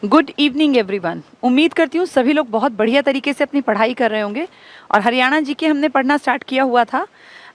Good evening everyone. उम्मीद करती हूँ सभी लोग बहुत बढ़िया तरीके से अपनी पढ़ाई कर रहे होंगे। और हरियाणा जी के हमने पढ़ना स्टार्ट किया हुआ था।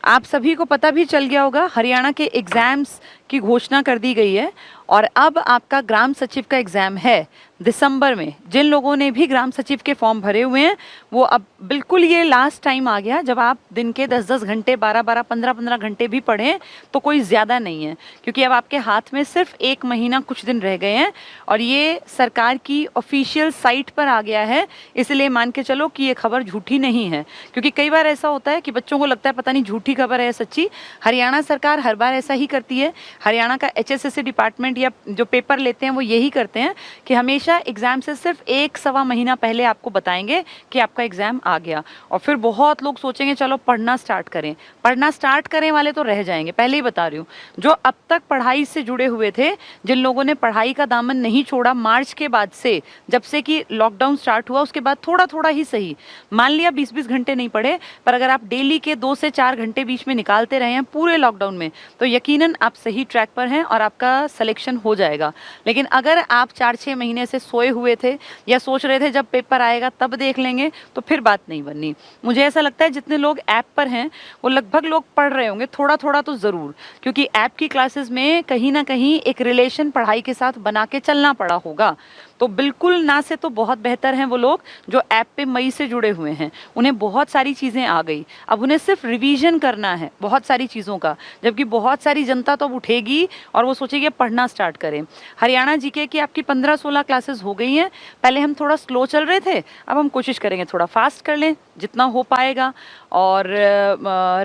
आप सभी को पता भी चल गया होगा हरियाणा के एग्ज़ाम्स की घोषणा कर दी गई है और अब आपका ग्राम सचिव का एग्ज़ाम है दिसंबर में। जिन लोगों ने भी ग्राम सचिव के फॉर्म भरे हुए हैं वो अब बिल्कुल ये लास्ट टाइम आ गया जब आप दिन के 10-10 घंटे 12-12 15-15 घंटे भी पढ़ें तो कोई ज़्यादा नहीं है, क्योंकि अब आपके हाथ में सिर्फ 1 महीना कुछ दिन रह गए हैं और ये सरकार की ऑफिशियल साइट पर आ गया है। इसलिए मान के चलो कि ये खबर झूठी नहीं है, क्योंकि कई बार ऐसा होता है कि बच्चों को लगता है पता नहीं झूठी खबर है सच्ची। हरियाणा सरकार हर बार ऐसा ही करती है। हरियाणा का HSSC डिपार्टमेंट या जो पेपर लेते हैं वो यही करते हैं कि हमेशा एग्जाम से सिर्फ 1-1.25 महीना पहले आपको बताएंगे कि आपका एग्जाम आ गया। और फिर बहुत लोग सोचेंगे चलो पढ़ना स्टार्ट करें। पढ़ना स्टार्ट करें वाले तो रह जाएंगे, पहले ही बता रही हूँ। जो अब तक पढ़ाई से जुड़े हुए थे, जिन लोगों ने पढ़ाई का दामन नहीं छोड़ा मार्च के बाद से, जब से कि लॉकडाउन स्टार्ट हुआ उसके बाद थोड़ा थोड़ा ही सही, मान लिया 20-20 घंटे नहीं पढ़े, पर अगर आप डेली के 2 से 4 घंटे बीच में निकालते रहे हैं पूरे लॉकडाउन में तो यकीनन आप सही ट्रैक पर हैं और आपका सिलेक्शन हो जाएगा। लेकिन अगर आप 4-6 महीने से सोए हुए थे या सोच रहे थे जब पेपर आएगा तब देख लेंगे तो फिर बात नहीं बननी। मुझे ऐसा लगता है जितने लोग ऐप पर हैं वो लगभग लोग पढ़ रहे होंगे थोड़ा थोड़ा तो ज़रूर, क्योंकि ऐप की क्लासेस में कहीं ना कहीं एक रिलेशन पढ़ाई के साथ बना के चलना पड़ा होगा। तो बिल्कुल ना से तो बहुत बेहतर हैं वो लोग जो ऐप पे मई से जुड़े हुए हैं। उन्हें बहुत सारी चीज़ें आ गई, अब उन्हें सिर्फ रिवीजन करना है बहुत सारी चीज़ों का, जबकि बहुत सारी जनता तो अब उठेगी और वो सोचेगी पढ़ना स्टार्ट करें। हरियाणा जीके की आपकी 15-16 क्लासेस हो गई हैं। पहले हम थोड़ा स्लो चल रहे थे, अब हम कोशिश करेंगे थोड़ा फास्ट कर लें जितना हो पाएगा। और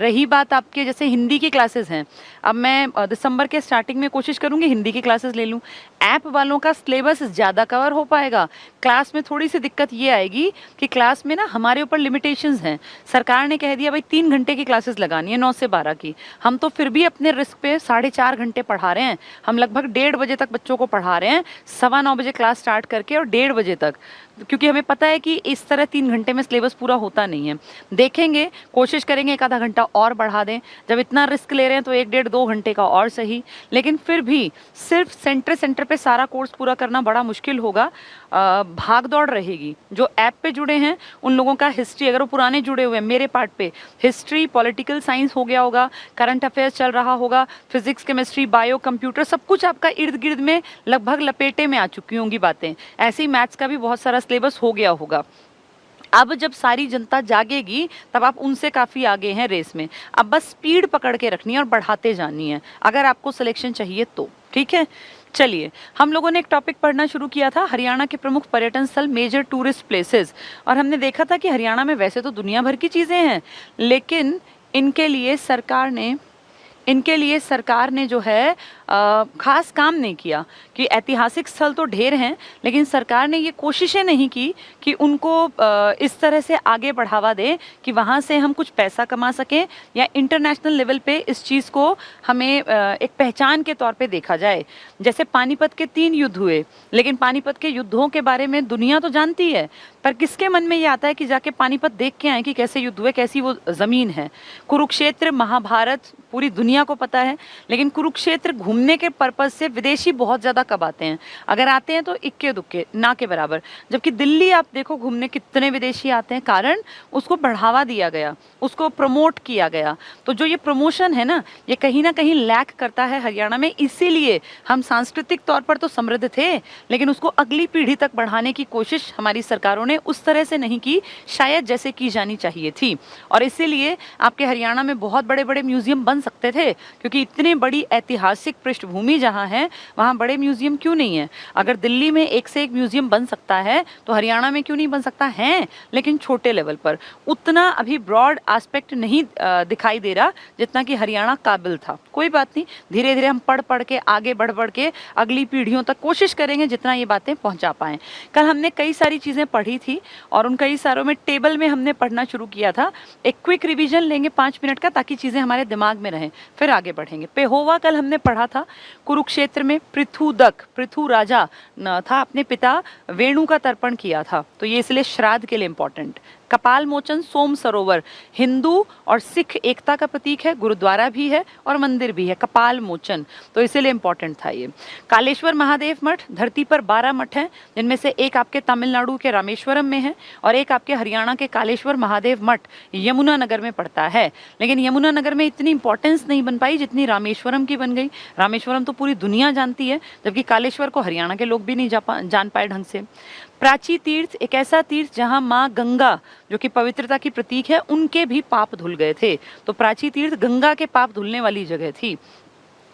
रही बात आपके जैसे हिंदी की क्लासेस हैं, अब मैं दिसंबर के स्टार्टिंग में कोशिश करूँगी हिंदी की क्लासेस ले लूँ। ऐप वालों का सिलेबस ज़्यादा कवर हो पाएगा। क्लास में थोड़ी सी दिक्कत ये आएगी कि क्लास में ना हमारे ऊपर लिमिटेशंस हैं। सरकार ने कह दिया भाई 3 घंटे की क्लासेस लगानी है 9 से 12 की। हम तो फिर भी अपने रिस्क पे 4.5 घंटे पढ़ा रहे हैं। हम लगभग 1:30 बजे तक बच्चों को पढ़ा रहे हैं, 9:15 बजे क्लास स्टार्ट करके और 1:30 बजे तक, क्योंकि हमें पता है कि इस तरह 3 घंटे में सिलेबस पूरा होता नहीं है। देखेंगे, कोशिश करेंगे 1 आधा घंटा और बढ़ा दें। जब इतना रिस्क ले रहे हैं तो 1-1.5-2 घंटे का और सही। लेकिन फिर भी सिर्फ सेंटर पे सारा कोर्स पूरा करना बड़ा मुश्किल होगा। भाग दौड़ रहेगी। जो ऐप पे जुड़े हैं उन लोगों का हिस्ट्री, अगर वो पुराने जुड़े हुए हैं मेरे पार्ट पे, हिस्ट्री पॉलिटिकल साइंस हो गया होगा, करंट अफेयर्स चल रहा होगा, फिजिक्स केमिस्ट्री बायो कंप्यूटर सब कुछ आपका इर्द गिर्द में लगभग लपेटे में आ चुकी होंगी बातें। ऐसे ही मैथ्स का भी बहुत सारा सिलेबस हो गया होगा। अब जब सारी जनता जागेगी तब आप उनसे काफ़ी आगे हैं रेस में। अब बस स्पीड पकड़ के रखनी है और बढ़ाते जानी है अगर आपको सिलेक्शन चाहिए तो, ठीक है। चलिए, हम लोगों ने एक टॉपिक पढ़ना शुरू किया था हरियाणा के प्रमुख पर्यटन स्थल, मेजर टूरिस्ट प्लेसेस, और हमने देखा था कि हरियाणा में वैसे तो दुनिया भर की चीज़ें हैं, लेकिन इनके लिए सरकार ने जो है खास काम नहीं किया। कि ऐतिहासिक स्थल तो ढेर हैं, लेकिन सरकार ने ये कोशिशें नहीं की कि उनको इस तरह से आगे बढ़ावा दें कि वहाँ से हम कुछ पैसा कमा सकें या इंटरनेशनल लेवल पे इस चीज़ को हमें एक पहचान के तौर पे देखा जाए। जैसे पानीपत के 3 युद्ध हुए, लेकिन पानीपत के युद्धों के बारे में दुनिया तो जानती है, पर किसके मन में ये आता है कि जाके पानीपत देख के आए कि कैसे युद्ध हुए, कैसी वो ज़मीन है। कुरुक्षेत्र, महाभारत पूरी दुनिया को पता है, लेकिन कुरुक्षेत्र घूमने के पर्पज से विदेशी बहुत ज़्यादा कब आते हैं, अगर आते हैं तो इक्के दुक्के ना के बराबर। जबकि दिल्ली आप देखो घूमने कितने विदेशी आते हैं, कारण उसको बढ़ावा दिया गया, उसको प्रमोट किया गया। तो जो ये प्रमोशन है ना, ये कहीं ना कहीं लैक करता है हरियाणा में। इसीलिए हम सांस्कृतिक तौर पर तो समृद्ध थे, लेकिन उसको अगली पीढ़ी तक बढ़ाने की कोशिश हमारी सरकारों ने उस तरह से नहीं की शायद जैसे की जानी चाहिए थी। और इसीलिए आपके हरियाणा में बहुत बड़े बड़े म्यूजियम बन सकते थे, क्योंकि इतनी बड़ी ऐतिहासिक पृष्ठभूमि जहाँ है वहाँ बड़े म्यूजियम क्यों नहीं है। अगर दिल्ली में एक से एक म्यूजियम बन सकता है तो हरियाणा में क्यों नहीं बन सकता है, लेकिन छोटे लेवल पर। उतना अभी ब्रॉड एस्पेक्ट नहीं दिखाई दे रहा जितना कि हरियाणा काबिल था। कोई बात नहीं, धीरे धीरे हम पढ़ के आगे बढ़ के अगली पीढ़ियों तक कोशिश करेंगे जितना ये बातें पहुंचा पाएं। कल हमने कई सारी चीज़ें पढ़ी थी और उन कई सारों में टेबल में हमने पढ़ना शुरू किया था। एक क्विक रिविजन लेंगे 5 मिनट का, ताकि चीज़ें हमारे दिमाग में रहें, फिर आगे बढ़ेंगे। पेहोवा कल हमने पढ़ा था। कुरुक्षेत्र में पृथु राजा था, अपने पिता वेणु का तर्पण किया था, तो ये इसलिए श्राद्ध के लिए इंपॉर्टेंट। कपाल मोचन सोम सरोवर हिंदू और सिख एकता का प्रतीक है, गुरुद्वारा भी है और मंदिर भी है, कपाल मोचन, तो इसीलिए इंपॉर्टेंट था ये। कालेश्वर महादेव मठ, धरती पर 12 मठ हैं, जिनमें से एक आपके तमिलनाडु के रामेश्वरम में है और एक आपके हरियाणा के कालेश्वर महादेव मठ यमुनानगर में पड़ता है। लेकिन यमुनानगर में इतनी इंपॉर्टेंस नहीं बन पाई जितनी रामेश्वरम की बन गई। रामेश्वरम तो पूरी दुनिया जानती है, जबकि कालेश्वर को हरियाणा के लोग भी नहीं जान पाए ढंग से। प्राची तीर्थ एक ऐसा तीर्थ जहां माँ गंगा, जो कि पवित्रता की प्रतीक है, उनके भी पाप धुल गए थे, तो प्राची तीर्थ गंगा के पाप धुलने वाली जगह थी।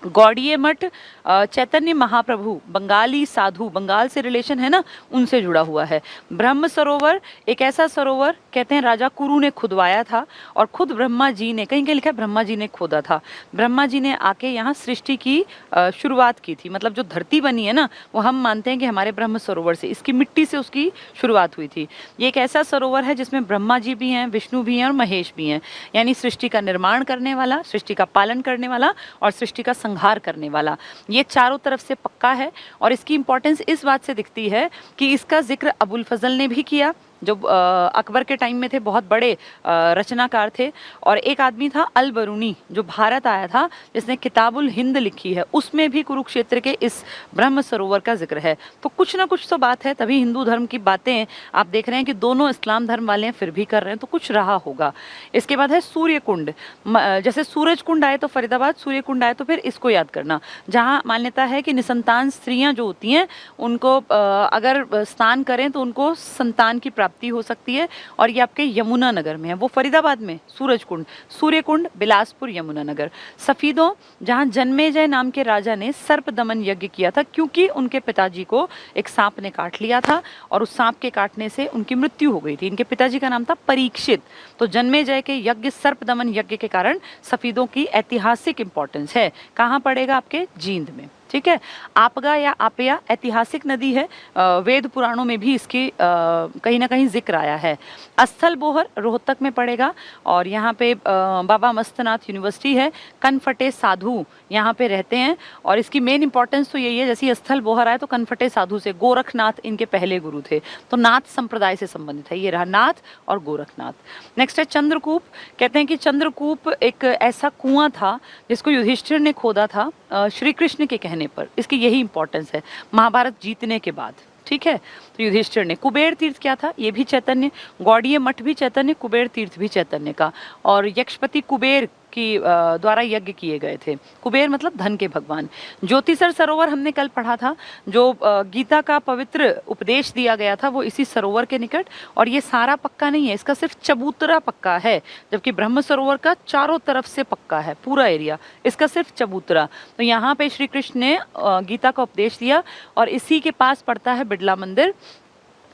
गौड़ीय मठ चैतन्य महाप्रभु, बंगाली साधु, बंगाल से रिलेशन है ना, उनसे जुड़ा हुआ है। ब्रह्म सरोवर एक ऐसा सरोवर कहते हैं राजा कुरु ने खुदवाया था और खुद ब्रह्मा जी ने, कहीं कहीं लिखा है ब्रह्मा जी ने खोदा था, ब्रह्मा जी ने आके यहाँ सृष्टि की शुरुआत की थी। मतलब जो धरती बनी है ना, वो हम मानते हैं कि हमारे ब्रह्म सरोवर से, इसकी मिट्टी से उसकी शुरुआत हुई थी। ये एक ऐसा सरोवर है जिसमें ब्रह्मा जी भी हैं, विष्णु भी हैं और महेश भी हैं, यानी सृष्टि का निर्माण करने वाला, सृष्टि का पालन करने वाला और सृष्टि का संहार करने वाला। ये चारों तरफ से पक्का है और इसकी इंपॉर्टेंस इस बात से दिखती है कि इसका जिक्र अबुल फजल ने भी किया, जो अकबर के टाइम में थे, बहुत बड़े रचनाकार थे। और एक आदमी था अल बरूनी, जो भारत आया था, जिसने किताबुल हिंद लिखी है, उसमें भी कुरुक्षेत्र के इस ब्रह्म सरोवर का जिक्र है। तो कुछ ना कुछ तो बात है, तभी हिंदू धर्म की बातें आप देख रहे हैं कि दोनों इस्लाम धर्म वाले हैं फिर भी कर रहे हैं, तो कुछ रहा होगा। इसके बाद है सूर्य कुंड, जैसे सूरज कुंड आए तो फरीदाबाद, सूर्य कुंड आए तो फिर इसको याद करना, जहाँ मान्यता है कि निसंतान स्त्रियाँ जो होती हैं उनको अगर स्नान करें तो उनको संतान की प्राप्ति हो सकती है। और ये आपके यमुनानगर में है, वो फरीदाबाद में सूरज कुंड, सूर्य कुंड बिलासपुर यमुनानगर। सफीदों, जहां जन्मेजय नाम के राजा ने सर्प दमन यज्ञ किया था, क्योंकि उनके पिताजी को एक सांप ने काट लिया था और उस सांप के काटने से उनकी मृत्यु हो गई थी। इनके पिताजी का नाम था परीक्षित, तो जन्मेजय के यज्ञ, सर्प दमन यज्ञ के कारण सफीदों की ऐतिहासिक इंपॉर्टेंस है। कहाँ पड़ेगा? आपके जींद में, ठीक है। आपगा या आपया ऐतिहासिक नदी है, वेद पुराणों में भी इसकी कहीं ना कहीं जिक्र आया है। स्थल बोहर रोहतक में पड़ेगा और यहाँ पे बाबा मस्तनाथ यूनिवर्सिटी है। कनफटे साधु यहाँ पे रहते हैं और इसकी मेन इंपॉर्टेंस तो यही है, जैसे स्थल बोहर आए तो कनफटे साधु से, गोरखनाथ इनके पहले गुरु थे, तो नाथ संप्रदाय से संबंधित है। ये रहा नाथ और गोरखनाथ। नेक्स्ट है चंद्रकूप। कहते हैं कि चंद्रकूप एक ऐसा कुआं था जिसको युधिष्ठिर ने खोदा था श्री कृष्ण के कहने पर, इसकी यही इंपॉर्टेंस है महाभारत जीतने के बाद, ठीक है। तो युधिष्ठिर ने। कुबेर तीर्थ क्या था? ये भी चैतन्य, गौड़ीय मठ भी चैतन्य, कुबेर तीर्थ भी चैतन्य का, और यक्षपति कुबेर की द्वारा यज्ञ किए गए थे। कुबेर मतलब धन के भगवान। ज्योतिसर सरोवर हमने कल पढ़ा था, जो गीता का पवित्र उपदेश दिया गया था वो इसी सरोवर के निकट, और ये सारा पक्का नहीं है, इसका सिर्फ चबूतरा पक्का है, जबकि ब्रह्म सरोवर का चारों तरफ से पक्का है पूरा एरिया, इसका सिर्फ चबूतरा। तो यहाँ पे श्री कृष्ण ने गीता का उपदेश दिया और इसी के पास पड़ता है बिड़ला मंदिर।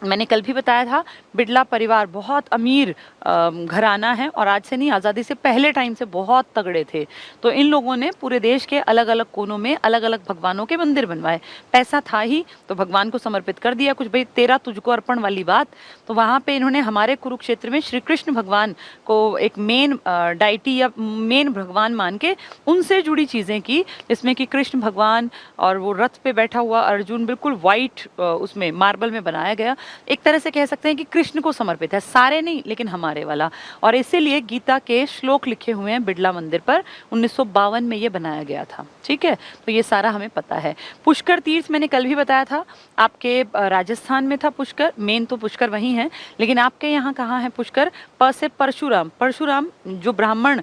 मैंने कल भी बताया था, बिड़ला परिवार बहुत अमीर घराना है और आज से नहीं, आज़ादी से पहले टाइम से बहुत तगड़े थे। तो इन लोगों ने पूरे देश के अलग अलग कोनों में अलग अलग भगवानों के मंदिर बनवाए। पैसा था ही तो भगवान को समर्पित कर दिया कुछ, भाई तेरा तुझको अर्पण वाली बात। तो वहाँ पे इन्होंने हमारे कुरुक्षेत्र में श्री कृष्ण भगवान को एक मेन डाइटी या मेन भगवान मान के उनसे जुड़ी चीज़ें की, जिसमें कि कृष्ण भगवान और वो रथ पे बैठा हुआ अर्जुन बिल्कुल वाइट उसमें मार्बल में बनाया गया। एक तरह से कह सकते हैं कि कृष्ण को समर्पित है, सारे नहीं लेकिन हमारे वाला। और इसीलिए गीता के श्लोक लिखे हुए हैं बिड़ला मंदिर पर, 1952 में ये बनाया गया था, ठीक है। तो ये सारा हमें पता है। पुष्कर तीर्थ मैंने कल भी बताया था, आपके राजस्थान में था पुष्कर, मेन तो पुष्कर वहीं है, लेकिन आपके यहाँ कहाँ है पुष्कर? प से परशुराम। परशुराम जो ब्राह्मण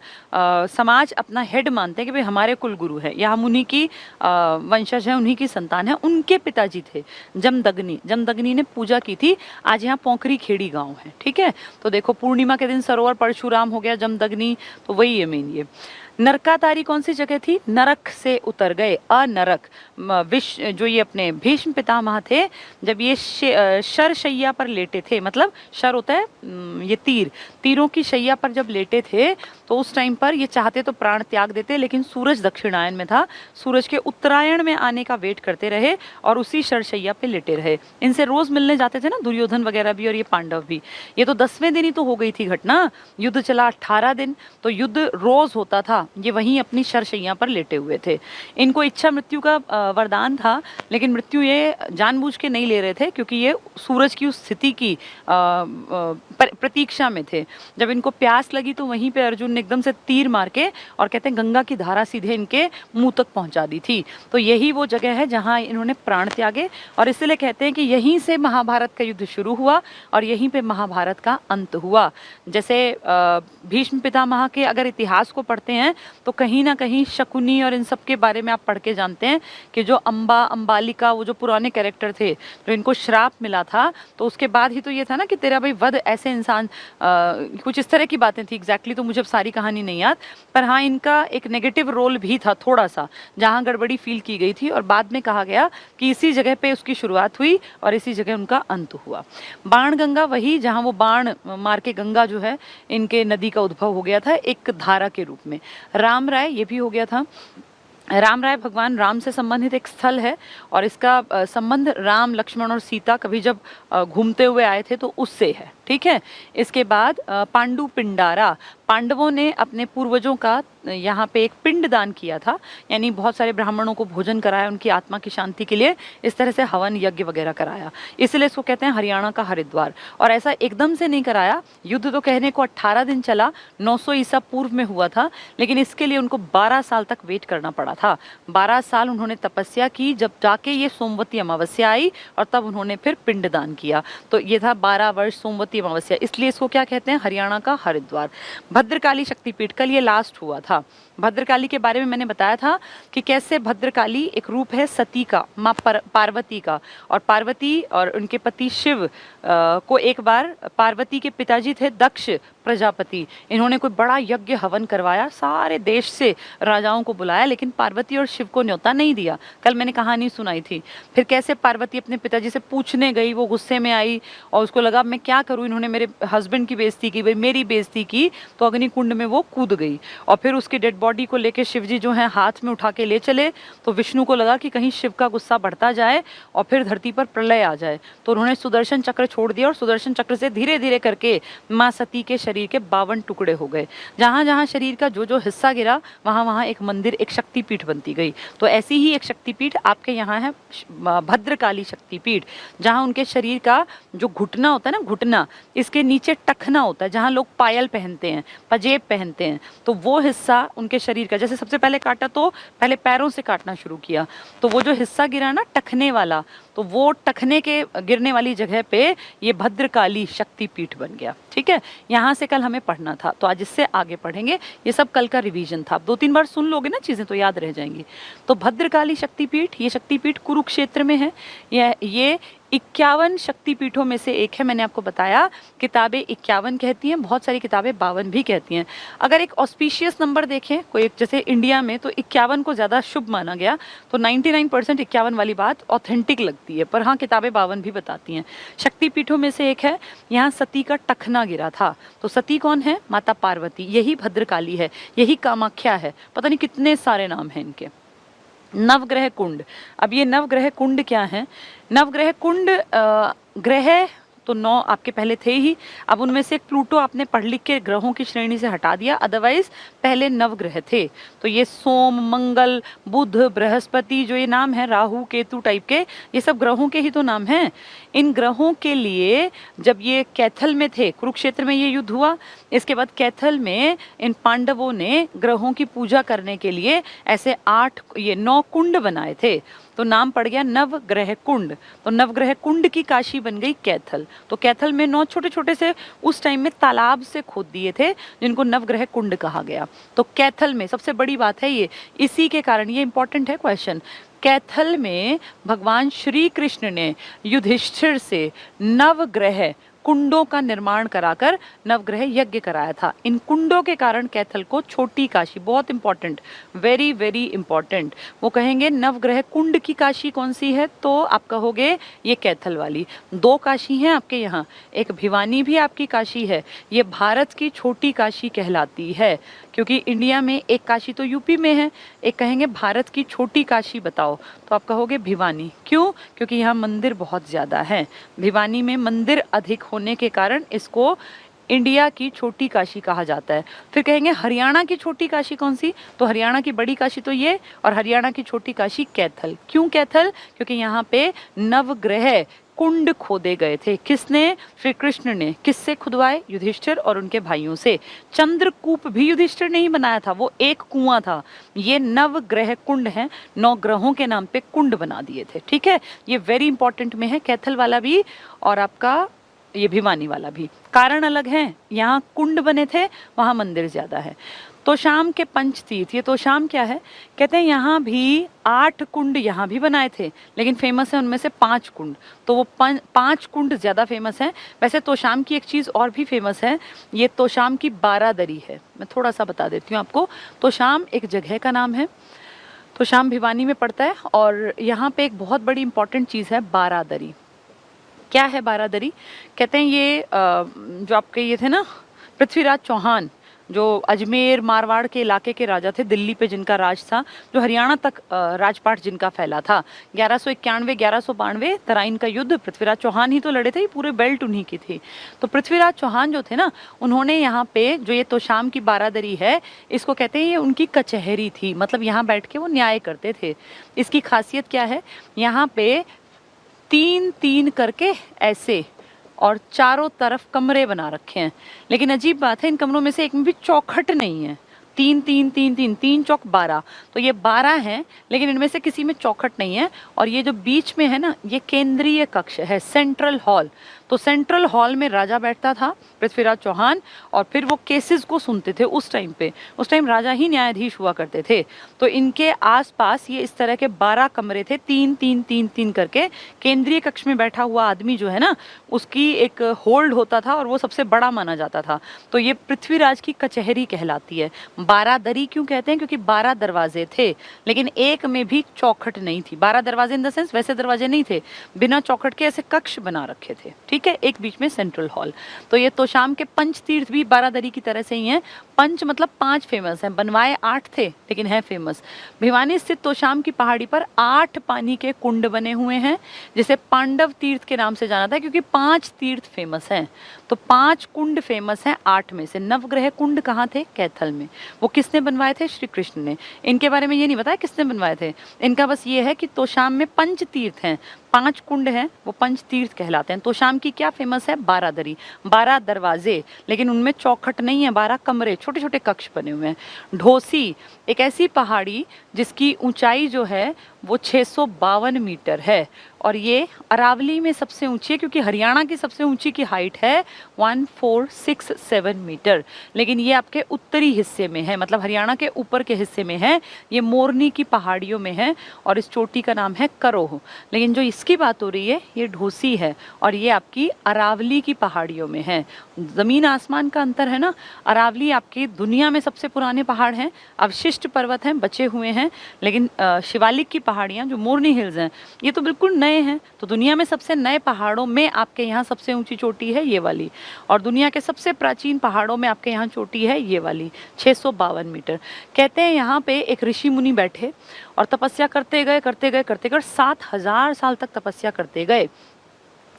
समाज अपना हेड मानते हैं कि भाई हमारे कुल गुरु है, या हम उन्हीं की वंशज है, उन्हीं की संतान है, उनके पिताजी थे जमदग्नि। जमदग्नि ने पूजा की थी। आज यहाँ पोखरी खेड़ी गांव है, ठीक है। तो देखो पूर्णिमा के दिन सरोवर परशुराम हो गया, जमदग्नि, तो वही है मेन। ये नरकातारी कौन सी जगह थी? नरक से उतर गए, अनरक। जो ये अपने भीष्म पितामह थे, जब ये शर शैया पर लेटे थे, मतलब शर होता है ये तीरों की शैया पर जब लेटे थे, तो उस टाइम पर ये चाहते तो प्राण त्याग देते, लेकिन सूरज दक्षिणायन में था, सूरज के उत्तरायण में आने का वेट करते रहे और उसी शरशैया पे लेटे रहे। इनसे रोज मिलने जाते थे ना दुर्योधन वगैरह भी और ये पांडव भी। ये तो 10वें दिन ही तो हो गई थी घटना, युद्ध चला 18 दिन, तो युद्ध रोज होता था, ये वहीं अपनी शरशैया पर लेटे हुए थे। इनको इच्छा मृत्यु का वरदान था, लेकिन मृत्यु ये जानबूझ के नहीं ले रहे थे, क्योंकि ये सूरज की उस स्थिति की प्रतीक्षा में थे। जब इनको प्यास लगी तो वहीं पे अर्जुन ने एकदम से तीर मार के, और कहते हैं गंगा की धारा सीधे इनके मुंह तक पहुंचा दी थी। तो यही वो जगह है जहां इन्होंने प्राण त्यागे, और इसलिए कहते हैं कि यहीं से महाभारत का युद्ध शुरू हुआ और यहीं पे महाभारत का अंत हुआ। जैसे भीष्म पितामह के अगर इतिहास को पढ़ते हैं तो कहीं ना कहीं शकुनी और इन सब के बारे में आप पढ़ के जानते हैं कि जो अंबालिका, वो जो पुराने कैरेक्टर थे, जो इनको श्राप मिला था, तो उसके बाद ही तो ये था ना कि तेरा भाई वध ऐसे इंसान, कुछ इस तरह की बातें थी। एग्जैक्टली तो मुझे अब सारी कहानी नहीं याद, पर हाँ इनका एक नेगेटिव रोल भी था थोड़ा सा, जहाँ गड़बड़ी फील की गई थी, और बाद में कहा गया कि इसी जगह पे उसकी शुरुआत हुई और इसी जगह उनका अंत हुआ। बाण गंगा वही जहाँ वो बाण मार के गंगा जो है इनके नदी का उद्भव हो गया था एक धारा के रूप में। राम राय ये भी हो गया था। राम राय भगवान राम से संबंधित एक स्थल है, और इसका संबंध राम, लक्ष्मण और सीता कभी जब घूमते हुए आए थे तो उससे है। ठीक है। इसके बाद पांडु पिंडारा, पांडवों ने अपने पूर्वजों का यहाँ पे एक पिंड दान किया था, यानी बहुत सारे ब्राह्मणों को भोजन कराया उनकी आत्मा की शांति के लिए, इस तरह से हवन यज्ञ वगैरह कराया, इसलिए इसको कहते हैं हरियाणा का हरिद्वार। और ऐसा एकदम से नहीं कराया, युद्ध तो कहने को 18 दिन चला, 900 ईसा पूर्व में हुआ था, लेकिन इसके लिए उनको 12 साल तक वेट करना पड़ा था। 12 साल उन्होंने तपस्या की, जब जाके ये सोमवती अमावस्या आई और तब उन्होंने फिर पिंड दान किया। तो ये था 12 वर्ष सोमवती अमावस्या, इसलिए इसको क्या कहते हैं, हरियाणा का हरिद्वार। भद्रकाली शक्तिपीठ, कल ये लास्ट हुआ था। भद्रकाली के बारे में मैंने बताया था कि कैसे भद्रकाली एक रूप है सती का, माँ पार्वती का, और पार्वती और उनके पति शिव को एक बार पार्वती के पिताजी थे दक्ष प्रजापति, इन्होंने कोई बड़ा यज्ञ हवन करवाया, सारे देश से राजाओं को बुलाया, लेकिन पार्वती और शिव को न्योता नहीं दिया। कल मैंने कहानी सुनाई थी। फिर कैसे पार्वती अपने पिताजी से पूछने गई, वो गुस्से में आई और उसको लगा मैं क्या करूं, इन्होंने मेरे हस्बैंड की बेइज्जती की, भाई मेरी बेइज्जती की, तो अग्निकुंड में वो कूद गई। और फिर उसकी डेड बॉडी को लेकर शिवजी जो है हाथ में उठा के ले चले, तो विष्णु को लगा कि कहीं शिव का गुस्सा बढ़ता जाए और फिर धरती पर प्रलय आ जाए, तो उन्होंने सुदर्शन चक्र छोड़ दिया, और सुदर्शन चक्र से धीरे धीरे करके माँ सती के शरीर के 52 टुकड़े हो गए। जहां जहां शरीर का जो जो हिस्सा गिरा वहां वहां एक मंदिर, एक शक्तिपीठ बनती गई। तो ऐसी ही एक शक्तिपीठ आपके यहाँ है, भद्रकाली शक्तिपीठ, जहां उनके शरीर का जो घुटना होता है ना, घुटना, इसके नीचे टखना होता है, जहां लोग पायल पहनते हैं, पजेब पहनते हैं, तो वो हिस्सा उनके शरीर का, जैसे सबसे पहले काटा तो पहले पैरों से काटना शुरू किया, तो वो जो हिस्सा गिरा ना टखने वाला, तो वो टखने के गिरने वाली जगह पे ये भद्रकाली शक्तिपीठ बन गया। ठीक है, यहाँ से कल हमें पढ़ना था, तो आज इससे आगे पढ़ेंगे। ये सब कल का रिवीजन था, 2-3 बार सुन लोगे ना चीजें तो याद रह जाएंगी। तो भद्रकाली शक्तिपीठ, ये शक्तिपीठ कुरुक्षेत्र में है। ये 51 शक्तिपीठों में से एक है। मैंने आपको बताया किताबें 51 कहती हैं, बहुत सारी किताबें 52 भी कहती हैं। अगर एक ऑस्पिशियस नंबर देखें कोई, जैसे इंडिया में, तो 51 को ज़्यादा शुभ माना गया, तो 99% 51 वाली बात ऑथेंटिक लगती है, पर हाँ किताबें 52 भी बताती हैं। शक्तिपीठों में से एक है, यहाँ सती का टखना गिरा था। तो सती कौन है? माता पार्वती। यही भद्रकाली है, यही कामाख्या है, पता नहीं कितने सारे नाम हैं इनके। नवग्रह कुंड, अब ये नवग्रह कुंड क्या है? नवग्रह कुंड, ग्रह तो 9 आपके पहले थे ही, अब उनमें से एक प्लूटो आपने पढ़ लिख के ग्रहों की श्रेणी से हटा दिया, अदरवाइज पहले नवग्रह थे। तो ये सोम, मंगल, बुध, बृहस्पति, जो ये नाम है, राहु, केतु टाइप के, ये सब ग्रहों के ही तो नाम हैं। इन ग्रहों के लिए जब ये कैथल में थे, कुरुक्षेत्र में ये युद्ध हुआ, इसके बाद कैथल में इन पांडवों ने ग्रहों की पूजा करने के लिए ऐसे 9 कुंड बनाए थे, तो नाम पड़ गया नवग्रह कुंड। तो नवग्रह कुंड की काशी बन गई कैथल। तो कैथल में 9 छोटे छोटे से उस टाइम में तालाब से खोद दिए थे, जिनको नवग्रह कुंड कहा गया। तो कैथल में सबसे बड़ी बात है ये, इसी के कारण ये इंपॉर्टेंट है क्वेश्चन। कैथल में भगवान श्री कृष्ण ने युधिष्ठिर से नवग्रह कुंडों का निर्माण कराकर नवग्रह यज्ञ कराया था। इन कुंडों के कारण कैथल को छोटी काशी, बहुत इंपॉर्टेंट, वेरी वेरी इंपॉर्टेंट, वो कहेंगे नवग्रह कुंड की काशी कौन सी है, तो आप कहोगे ये कैथल वाली। 2 काशी हैं आपके यहाँ, एक भिवानी भी आपकी काशी है, ये भारत की छोटी काशी कहलाती है, क्योंकि इंडिया में एक काशी तो यूपी में है, एक कहेंगे भारत की छोटी काशी बताओ, तो आप कहोगे भिवानी। क्यों? क्योंकि यहाँ मंदिर बहुत ज़्यादा हैं, भिवानी में मंदिर अधिक होने के कारण इसको इंडिया की छोटी काशी कहा जाता है। फिर कहेंगे हरियाणा की छोटी काशी कौन सी, तो हरियाणा की बड़ी काशी तो ये, और हरियाणा की छोटी काशी कैथल। क्यों कैथल, क्योंकि यहाँ पे नवग्रह कुंड खोदे गए थे। किसने, श्री कृष्ण ने। किससे खुदवाए, युधिष्ठिर और उनके भाइयों से। चंद्रकूप भी युधिष्ठिर ने ही बनाया था, वो एक कुआं था। ये नवग्रह कुंड है, 9 ग्रहों के नाम पे कुंड बना दिए थे। ठीक है, ये वेरी इंपॉर्टेंट में है, कैथल वाला भी और आपका ये भिवानी वाला भी। कारण अलग है, यहाँ कुंड बने थे, वहां मंदिर ज्यादा है। तोशाम के पंचतीर्थ, ये तोशाम क्या है, कहते हैं यहाँ भी 8 कुंड यहाँ भी बनाए थे, लेकिन फेमस है उनमें से 5 कुंड। तो वो 5 कुंड ज्यादा फेमस हैं। वैसे तोशाम की एक चीज और भी फेमस है, ये तोशाम की बारादरी है। मैं थोड़ा सा बता देती हूँ आपको। तोशाम एक जगह का नाम है, तोशाम भिवानी में पड़ता है, और यहाँ पे एक बहुत बड़ी इंपॉर्टेंट चीज है बारादरी। क्या है बारादरी, कहते हैं ये जो आपके ये थे ना पृथ्वीराज चौहान, जो अजमेर मारवाड़ के इलाके के राजा थे, दिल्ली पे जिनका राज था, जो हरियाणा तक राजपाट जिनका फैला था। 1191 1192 तराइन का युद्ध पृथ्वीराज चौहान ही तो लड़े थे, पूरे बेल्ट उन्हीं की थी। तो पृथ्वीराज चौहान जो थे ना, उन्होंने यहाँ पे जो ये तोशाम की बारादरी है, इसको कहते हैं ये उनकी कचहरी थी, मतलब यहाँ बैठ के वो न्याय करते थे। इसकी खासियत क्या है, यहाँ पे 3-3 करके ऐसे और चारों तरफ कमरे बना रखे हैं। लेकिन अजीब बात है, इन कमरों में से एक में भी चौखट नहीं है। 3 चौक 12, तो ये 12 हैं, लेकिन इनमें से किसी में चौखट नहीं है। और ये जो बीच में है ना, ये केंद्रीय कक्ष है, सेंट्रल हॉल। तो सेंट्रल हॉल में राजा बैठता था, पृथ्वीराज चौहान, और फिर वो केसेस को सुनते थे। उस टाइम पे, उस टाइम राजा ही न्यायाधीश हुआ करते थे। तो इनके आसपास ये इस तरह के 12 कमरे थे, 3-3-3-3 करके। केंद्रीय कक्ष में बैठा हुआ आदमी जो है ना, उसकी एक होल्ड होता था और वो सबसे बड़ा माना जाता था। तो ये पृथ्वीराज की कचहरी कहलाती है। बारादरी क्यों कहते हैं, क्योंकि 12 दरवाजे थे, लेकिन एक में भी चौखट नहीं थी। 12 दरवाजे इन द सेंस वैसे दरवाजे नहीं थे, बिना चौखट के ऐसे कक्ष बना रखे थे। ठीक है, एक बीच में सेंट्रल हॉल। तो ये तोशाम के पंचतीर्थ भी बारादरी की तरह से ही हैं। पंच मतलब 5 फेमस हैं, बनवाए 8 थे लेकिन है फेमस। भिवानी स्थित तोशाम की पहाड़ी पर 8 पानी के कुंड बने हुए हैं, जिसे पांडव तीर्थ के नाम से जाना था, क्योंकि 5 तीर्थ फेमस हैं। तो 5 कुंड फेमस हैं 8 में से। नवग्रह कुंड कहाँ थे, कैथल में। वो किसने बनवाए थे, श्री कृष्ण ने। इनके बारे में ये नहीं बताया किसने बनवाए थे, इनका बस ये है कि तोशाम में पंच तीर्थ हैं, 5 कुंड हैं, वो पंच तीर्थ कहलाते हैं। तोशाम की क्या फेमस है, बारादरी, 12 दरवाजे, लेकिन उनमें चौखट नहीं है, 12 कमरे, छोटे छोटे कक्ष बने हुए हैं। ढोसी एक ऐसी पहाड़ी जिसकी ऊंचाई जो है वो 652 मीटर है, और ये अरावली में सबसे ऊंची है, क्योंकि हरियाणा की सबसे ऊंची की हाइट है 1467 मीटर, लेकिन ये आपके उत्तरी हिस्से में है, मतलब हरियाणा के ऊपर के हिस्से में है। ये मोरनी की पहाड़ियों में है, और इस चोटी का नाम है करोह। लेकिन जो इसकी बात हो रही है ये ढोसी है, और ये आपकी अरावली की पहाड़ियों में है। जमीन आसमान का अंतर है ना। अरावली आपकी दुनिया में सबसे पुराने पहाड़ हैं, अवशिष्ट पर्वत हैं, बचे हुए हैं, लेकिन शिवालिक की पहाड़ियाँ जो मोरनी हिल्स हैं, ये तो बिल्कुल नए हैं। तो दुनिया में सबसे नए पहाड़ों में आपके यहाँ सबसे ऊंची चोटी है ये वाली, और दुनिया के सबसे प्राचीन पहाड़ों में आपके यहाँ चोटी है ये वाली, 652 मीटर। कहते हैं यहाँ पे एक ऋषि मुनि बैठे और तपस्या करते गए 7000 साल तक तपस्या करते गए।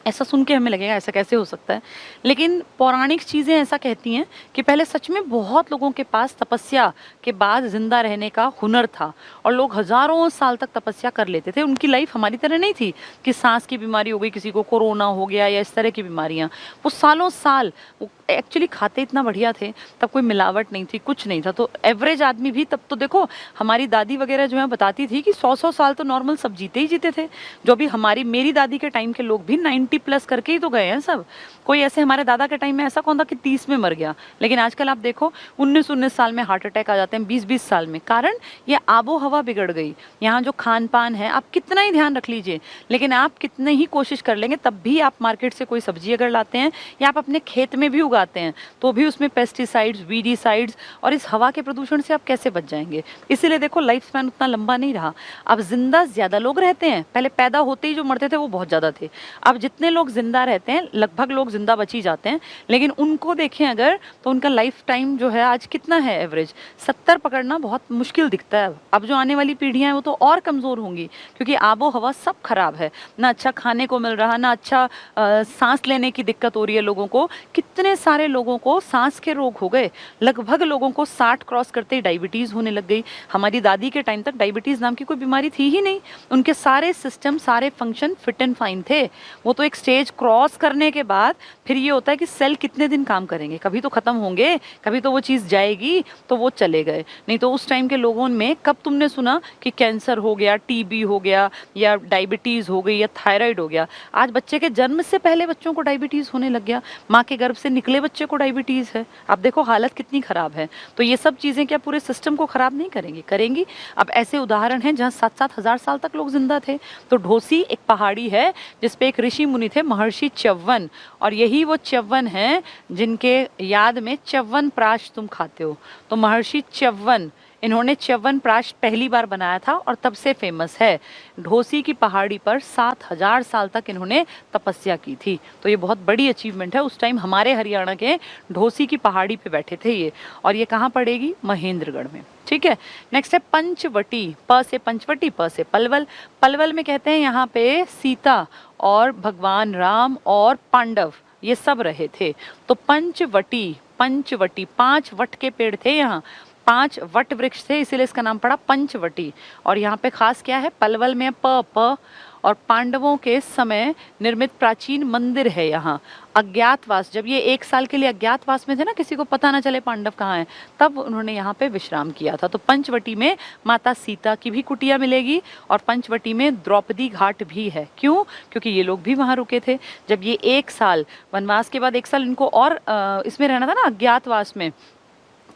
ऐसा सुन के हमें लगेगा ऐसा कैसे हो सकता है, लेकिन पौराणिक चीज़ें ऐसा कहती हैं कि पहले सच में बहुत लोगों के पास तपस्या के बाद जिंदा रहने का हुनर था, और लोग हजारों साल तक तपस्या कर लेते थे। उनकी लाइफ हमारी तरह नहीं थी कि सांस की बीमारी हो गई, किसी को कोरोना हो गया या इस तरह की बीमारियां। वो सालों साल वो एक्चुअली खाते इतना बढ़िया थे, तब कोई मिलावट नहीं थी, कुछ नहीं था। तो एवरेज आदमी भी तब तो देखो, हमारी दादी वगैरह जो है बताती थी कि 100-100 साल तो नॉर्मल सब जीते ही जीते थे। जो भी मेरी दादी के टाइम के लोग भी 90+ करके ही तो गए हैं सब। कोई ऐसे हमारे दादा के टाइम में ऐसा कौन था कि 30 में मर गया, लेकिन आजकल आप देखो 19-19 साल में हार्ट अटैक आ जाते हैं, 20-20 साल में। कारण ये आबो हवा बिगड़ गई। यहाँ जो खान पान है, आप कितना ही ध्यान रख लीजिए, लेकिन आप कितने ही कोशिश कर लेंगे, तब भी आप मार्केट से कोई सब्जी अगर लाते हैं या आप अपने खेत में भी उगाते हैं, तो भी उसमें पेस्टिसाइड्स, वीडीसाइड्स, और इस हवा के प्रदूषण से आप कैसे बच जाएंगे। इसीलिए देखो लाइफ स्पैन उतना लंबा नहीं रहा। अब जिंदा ज्यादा लोग रहते हैं, पहले पैदा होते ही जो मरते थे वो बहुत ज्यादा थे। अब जितने लोग जिंदा रहते हैं, लगभग लोग जिंदा बची जाते हैं, लेकिन उनको देखें अगर, तो उनका लाइफ टाइम जो है आज कितना है एवरेज, 70 पकड़ना बहुत मुश्किल दिखता है। अब जो आने वाली पीढ़ियां हैं वो तो और कमजोर होंगी, क्योंकि आबो हवा सब खराब है, ना अच्छा खाने को मिल रहा, ना अच्छा सांस लेने की दिक्कत हो रही है लोगों को। कितने सारे लोगों को सांस के रोग हो गए, लगभग लोगों को 60 क्रॉस करते ही डायबिटीज़ होने लग गई। हमारी दादी के टाइम तक डायबिटीज़ नाम की कोई बीमारी थी ही नहीं, उनके सारे सिस्टम, सारे फंक्शन फिट एंड फाइन थे। वो तो एक स्टेज क्रॉस करने के बाद फिर ये होता है कि सेल कितने दिन काम करेंगे, कभी तो ख़त्म होंगे, कभी तो वो चीज़ जाएगी, तो वो चले गए। नहीं तो उस टाइम के लोगों में कब तुमने सुना कि कैंसर हो गया, टीबी हो गया, या डायबिटीज़ हो गई, या थायराइड हो गया। आज बच्चे के जन्म से पहले बच्चों को डायबिटीज़ होने लग गया, माँ के गर्भ से निकले बच्चे को डायबिटीज़ है। आप देखो हालत कितनी ख़राब है। तो ये सब चीज़ें क्या पूरे सिस्टम को ख़राब नहीं करेंगी? करेंगी। अब ऐसे उदाहरण हैं जहाँ 7-7 हज़ार साल तक लोग जिंदा थे। तो ढोसी एक पहाड़ी है जिसपे एक ऋषि मुनि थे, महर्षि च्यवन, और यही वो च्यवन हैं जिनके याद में च्यवन प्राश तुम खाते हो। तो महर्षि च्यवन, इन्होंने च्यवन प्राश पहली बार बनाया था और तब से फेमस है। ढोसी की पहाड़ी पर 7,000 साल तक इन्होंने तपस्या की थी। तो ये बहुत बड़ी अचीवमेंट है। उस टाइम हमारे हरियाणा के ढोसी की पहाड़ी पे बैठे थे ये, और ये कहाँ पड़ेगी? महेंद्रगढ़ में। ठीक है। नेक्स्ट है पंचवटी। प से पंचवटी, प से पलवल। पलवल में कहते हैं यहाँ पे सीता और भगवान राम और पांडव ये सब रहे थे। तो पंचवटी, पंचवटी 5 वट के पेड़ थे यहाँ, 5 वट वृक्ष थे, इसीलिए इसका नाम पड़ा पंचवटी। और यहाँ पे खास क्या है? पलवल में प और पांडवों के समय निर्मित प्राचीन मंदिर है यहाँ। अज्ञातवास, जब ये 1 साल के लिए अज्ञातवास में थे ना, किसी को पता ना चले पांडव कहाँ हैं, तब उन्होंने यहाँ पे विश्राम किया था। तो पंचवटी में माता सीता की भी कुटिया मिलेगी और पंचवटी में द्रौपदी घाट भी है। क्यों? क्योंकि ये लोग भी वहाँ रुके थे। जब ये 1 साल वनवास के बाद 1 साल इनको और इसमें रहना था ना, अज्ञातवास में,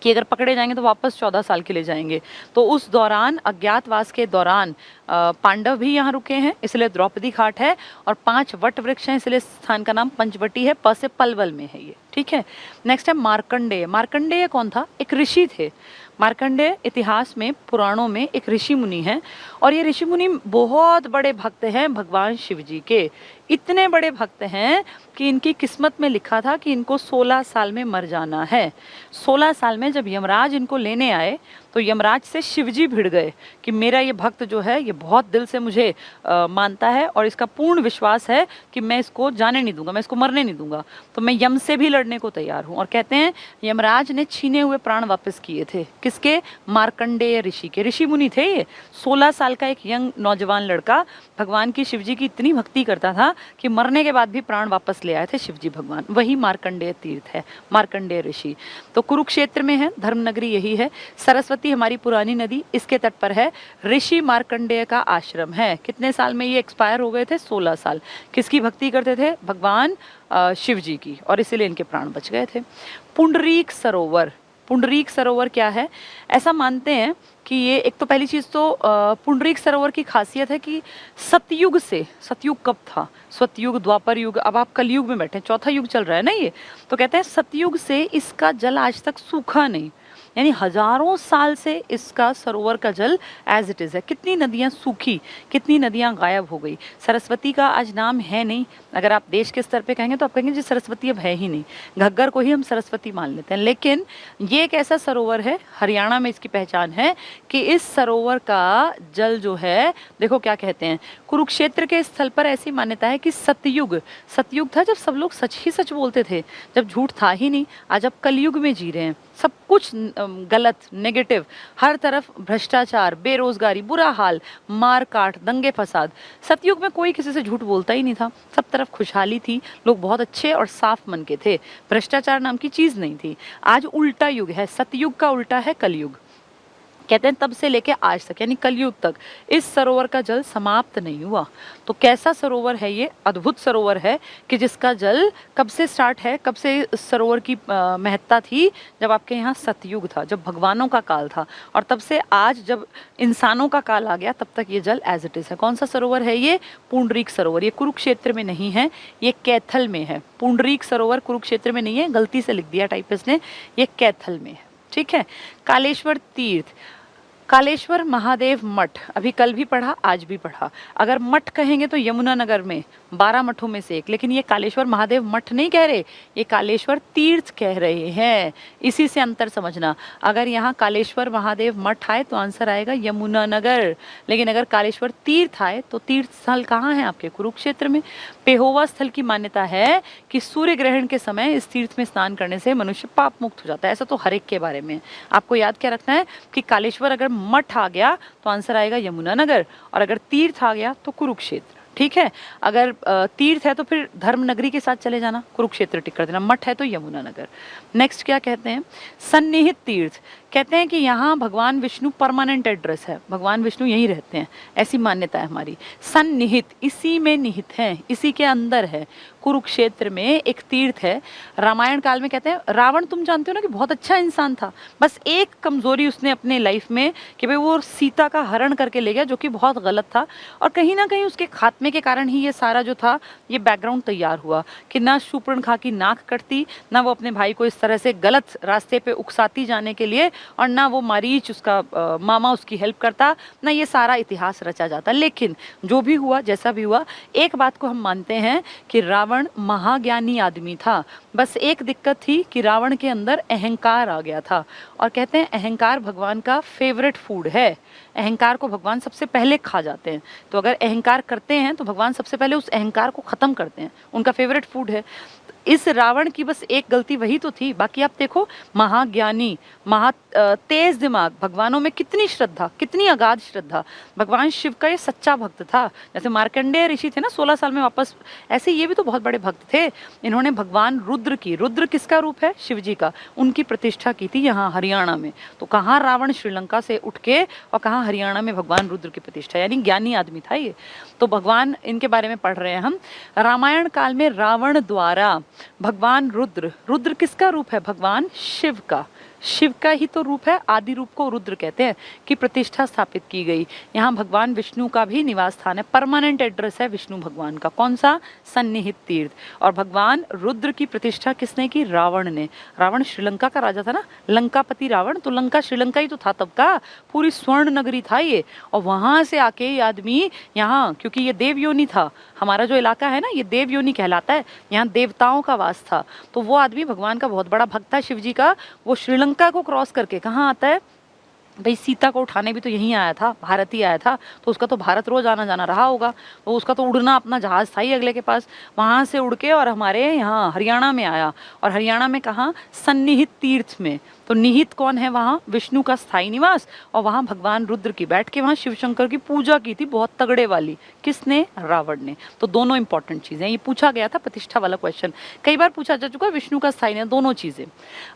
कि अगर पकड़े जाएंगे तो वापस 14 साल के लिए जाएंगे। तो उस दौरान, अज्ञातवास के दौरान, पांडव भी यहाँ रुके हैं, इसलिए द्रौपदी घाट है। और 5 वट वृक्ष हैं, इसलिए स्थान का नाम पंचवटी है। प से पलवल में है ये। ठीक है। नेक्स्ट है मार्कंडेय। मार्कंडेय कौन था? एक ऋषि थे। मार्कंडेय इतिहास में, पुराणों में एक ऋषि मुनि हैं, और ये ऋषि मुनि बहुत बड़े भक्त हैं भगवान शिव जी के। इतने बड़े भक्त हैं कि इनकी किस्मत में लिखा था कि इनको 16 साल में मर जाना है। 16 साल में जब यमराज इनको लेने आए तो यमराज से शिवजी भिड़ गए कि मेरा ये भक्त जो है ये बहुत दिल से मुझे मानता है और इसका पूर्ण विश्वास है कि मैं इसको जाने नहीं दूंगा, मैं इसको मरने नहीं दूंगा, तो मैं यम से भी लड़ने को तैयार हूँ। और कहते हैं यमराज ने छीने हुए प्राण वापस किए थे। किसके? मार्कंडेय ऋषि के। ऋषि मुनि थे ये। 16 साल का एक यंग नौजवान लड़का भगवान की, शिवजी की इतनी भक्ति करता था कि मरने के बाद भी प्राण वापस ले आए थे शिवजी भगवान। वही मार्कंडेय तीर्थ है, मार्कंडेय ऋषि। तो कुरुक्षेत्र में है, धर्मनगरी यही है। सरस्वती हमारी पुरानी नदी, इसके तट पर है। ऋषि मार्कंडेय का आश्रम है। कितने साल में ये एक्सपायर हो गए थे? 16 साल। किसकी भक्ति करते थे? भगवान शिव जी की, और इसीलिए इनके प्राण बच गए थे। पुंडरीक सरोवर। पुंडरीक सरोवर क्या है? ऐसा मानते हैं कि ये, एक तो पहली चीज़ तो पुंडरीक सरोवर की खासियत है कि सतयुग से, सतयुग कब था? सतयुग, द्वापर युग, अब आप कलयुग में बैठे, चौथा युग चल रहा है ना ये। तो कहते हैं सतयुग से इसका जल आज तक सूखा नहीं, यानी हजारों साल से इसका सरोवर का जल एज इट इज़ है। कितनी नदियाँ सूखी, कितनी नदियाँ गायब हो गई। सरस्वती का आज नाम है नहीं। अगर आप देश के स्तर पे कहेंगे तो आप कहेंगे जी सरस्वती अब है ही नहीं, घग्गर को ही हम सरस्वती मान लेते हैं। लेकिन ये एक ऐसा सरोवर है, हरियाणा में इसकी पहचान है कि इस सरोवर का जल जो है, देखो क्या कहते हैं, कुरुक्षेत्र के स्थल पर ऐसी मान्यता है कि सतयुग, सतयुग था जब सब लोग सच ही सच बोलते थे, जब झूठ था ही नहीं। आज आप कलयुग में जी रहे हैं, सब कुछ गलत, नेगेटिव, हर तरफ भ्रष्टाचार, बेरोजगारी, बुरा हाल, मार काट, दंगे फसाद। सतयुग में कोई किसी से झूठ बोलता ही नहीं था, सब तरफ खुशहाली थी, लोग बहुत अच्छे और साफ मन के थे, भ्रष्टाचार नाम की चीज नहीं थी। आज उल्टा युग है, सतयुग का उल्टा है कलयुग। कहते हैं तब से लेके आज तक, यानी कलयुग तक, इस सरोवर का जल समाप्त नहीं हुआ। तो कैसा सरोवर है ये? अद्भुत सरोवर है कि जिसका जल कब से स्टार्ट है, कब से इस सरोवर की महत्ता थी? जब आपके यहाँ सतयुग था, जब भगवानों का काल था, और तब से आज जब इंसानों का काल आ गया, तब तक ये जल एज इट इज है। कौन सा सरोवर है ये? पुंडरीक सरोवर। ये कुरुक्षेत्र में नहीं है, ये कैथल में है। पुंडरीक सरोवर कुरुक्षेत्र में नहीं है, गलती से लिख दिया टाइपिस्ट ने, ये कैथल में है। ठीक है। कालेश्वर तीर्थ, कालेश्वर महादेव मठ, अभी कल भी पढ़ा, आज भी पढ़ा। अगर मठ कहेंगे तो यमुनानगर में 12 मठों में से एक। लेकिन ये कालेश्वर महादेव मठ नहीं कह रहे, ये कालेश्वर तीर्थ कह रहे हैं। इसी से अंतर समझना। अगर यहाँ कालेश्वर महादेव मठ आए तो आंसर आएगा यमुनानगर, लेकिन अगर कालेश्वर तीर्थ आए तो तीर्थ स्थल कहाँ है आपके? कुरुक्षेत्र में। पेहोवा स्थल की मान्यता है कि सूर्य ग्रहण के समय इस तीर्थ में स्नान करने से मनुष्य पाप मुक्त हो जाता है। ऐसा तो हर एक के बारे में। आपको याद क्या रखना है कि कालेश्वर अगर मठ आ गया तो आंसर आएगा यमुनानगर, और अगर तीर्थ आ गया तो कुरुक्षेत्र। ठीक है, अगर तीर्थ है तो फिर धर्म नगरी के साथ चले जाना, कुरुक्षेत्र टिक कर देना, मठ है तो यमुनानगर। नेक्स्ट क्या कहते हैं? सन्निहित तीर्थ। कहते हैं कि यहाँ भगवान विष्णु परमानेंट एड्रेस है, भगवान विष्णु यहीं रहते हैं, ऐसी मान्यता है हमारी। सन्निहित, इसी में निहित है, इसी के अंदर है। कुरुक्षेत्र में एक तीर्थ है। रामायण काल में कहते हैं, रावण तुम जानते हो ना कि बहुत अच्छा इंसान था, बस एक कमजोरी उसने अपने लाइफ में कि भाई वो सीता का हरण करके ले गया, जो कि बहुत गलत था। और कहीं ना कहीं उसके खात्मे के कारण ही ये सारा जो था ये बैकग्राउंड तैयार हुआ कि ना शूर्पणखा की नाक कटती, ना वो अपने भाई को इस तरह से गलत रास्ते पे उकसाती जाने के लिए, और ना वो मारीच उसका मामा उसकी हेल्प करता, ना ये सारा इतिहास रचा जाता। लेकिन जो भी हुआ, जैसा भी हुआ, एक बात को हम मानते हैं कि रावण महाज्ञानी आदमी था। बस एक दिक्कत थी कि रावण के अंदर अहंकार आ गया था, और कहते हैं अहंकार भगवान का फेवरेट फूड है। अहंकार को भगवान सबसे पहले खा जाते हैं। तो अगर अहंकार करते हैं तो भगवान सबसे पहले उस अहंकार को खत्म करते हैं, उनका फेवरेट फूड है। इस रावण की बस एक गलती वही तो थी। बाकी आप देखो, महाज्ञानी, तेज दिमाग, भगवानों में कितनी श्रद्धा, कितनी अगाध श्रद्धा। भगवान शिव का ये सच्चा भक्त था। जैसे मार्कंडेय ऋषि थे ना 16 साल में वापस, ऐसे ये भी तो बहुत बड़े भक्त थे। इन्होंने भगवान रुद्र की, रुद्र किसका रूप है? शिव जी का, उनकी प्रतिष्ठा की थी यहाँ हरियाणा में। तो कहाँ रावण श्रीलंका से उठ के, और कहाँ हरियाणा में भगवान रुद्र की प्रतिष्ठा, यानी ज्ञानी आदमी था ये। तो भगवान, इनके बारे में पढ़ रहे हैं हम। रामायण काल में रावण द्वारा भगवान रुद्र, रुद्र किसका रूप है? भगवान शिव का, शिव का ही तो रूप है, आदि रूप को रुद्र कहते हैं, की प्रतिष्ठा स्थापित की गई। यहाँ भगवान विष्णु का भी निवास स्थान है, परमानेंट एड्रेस है विष्णु भगवान का। कौन सा? सन्निहित तीर्थ। और भगवान रुद्र की प्रतिष्ठा किसने की? रावण ने। रावण श्रीलंका का राजा था ना, लंकापति रावण, तो लंका श्रीलंका ही तो था तब का, पूरी स्वर्ण नगरी था ये। और वहां से आके ये आदमी यहाँ, क्योंकि ये देवयोनि था, हमारा जो इलाका है ना ये देवयोनि कहलाता है, यहाँ देवताओं का वास था। तो वो आदमी भगवान का बहुत बड़ा भक्त था, शिव जी का। वो श्रीलंका को क्रॉस करके कहाँ आता है? भाई सीता को उठाने भी तो यहीं आया था, भारत ही आया था, तो उसका तो भारत रोज आना जाना रहा होगा। तो उसका तो उड़ना, अपना जहाज था ही अगले के पास, वहां से उड़ के और हमारे यहाँ हरियाणा में आया। और हरियाणा में कहाँ? सन्निहित तीर्थ में। तो निहित कौन है वहाँ? विष्णु का स्थायी निवास। और वहाँ भगवान रुद्र की बैठ के वहाँ शिव शंकर की पूजा की थी, बहुत तगड़े वाली। किसने? रावण ने। तो दोनों इंपॉर्टेंट चीजें, ये पूछा गया था प्रतिष्ठा वाला क्वेश्चन, कई बार पूछा जा चुका है। विष्णु का स्थायी निवास, दोनों चीजें।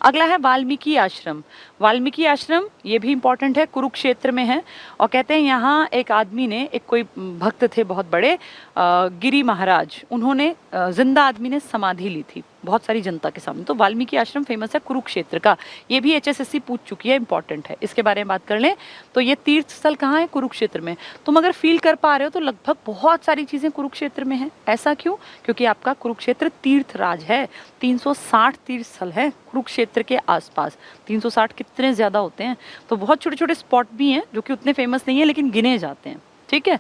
अगला है वाल्मीकि आश्रम। वाल्मीकि आश्रम ये भी इंपॉर्टेंट है, कुरुक्षेत्र में है। और कहते हैं यहाँ एक आदमी ने, एक कोई भक्त थे बहुत बड़े, गिरी महाराज, उन्होंने जिंदा आदमी ने समाधि ली थी बहुत सारी जनता के सामने। तो वाल्मीकि आश्रम फेमस है कुरुक्षेत्र का, ये भी HSSC पूछ चुकी है, इंपॉर्टेंट है, इसके बारे में बात कर लें। तो ये तीर्थ स्थल कहाँ है? कुरुक्षेत्र में। तुम अगर फील कर पा रहे हो तो लगभग बहुत सारी चीजें कुरुक्षेत्र में है। ऐसा क्यों? क्योंकि आपका कुरुक्षेत्र तीर्थ राज है। 360 तीर्थ स्थल है कुरुक्षेत्र के आसपास। 360 कितने ज्यादा होते हैं? तो बहुत छोटे छोटे स्पॉट भी हैं जो कि उतने फेमस नहीं है, लेकिन गिने जाते हैं। ठीक है,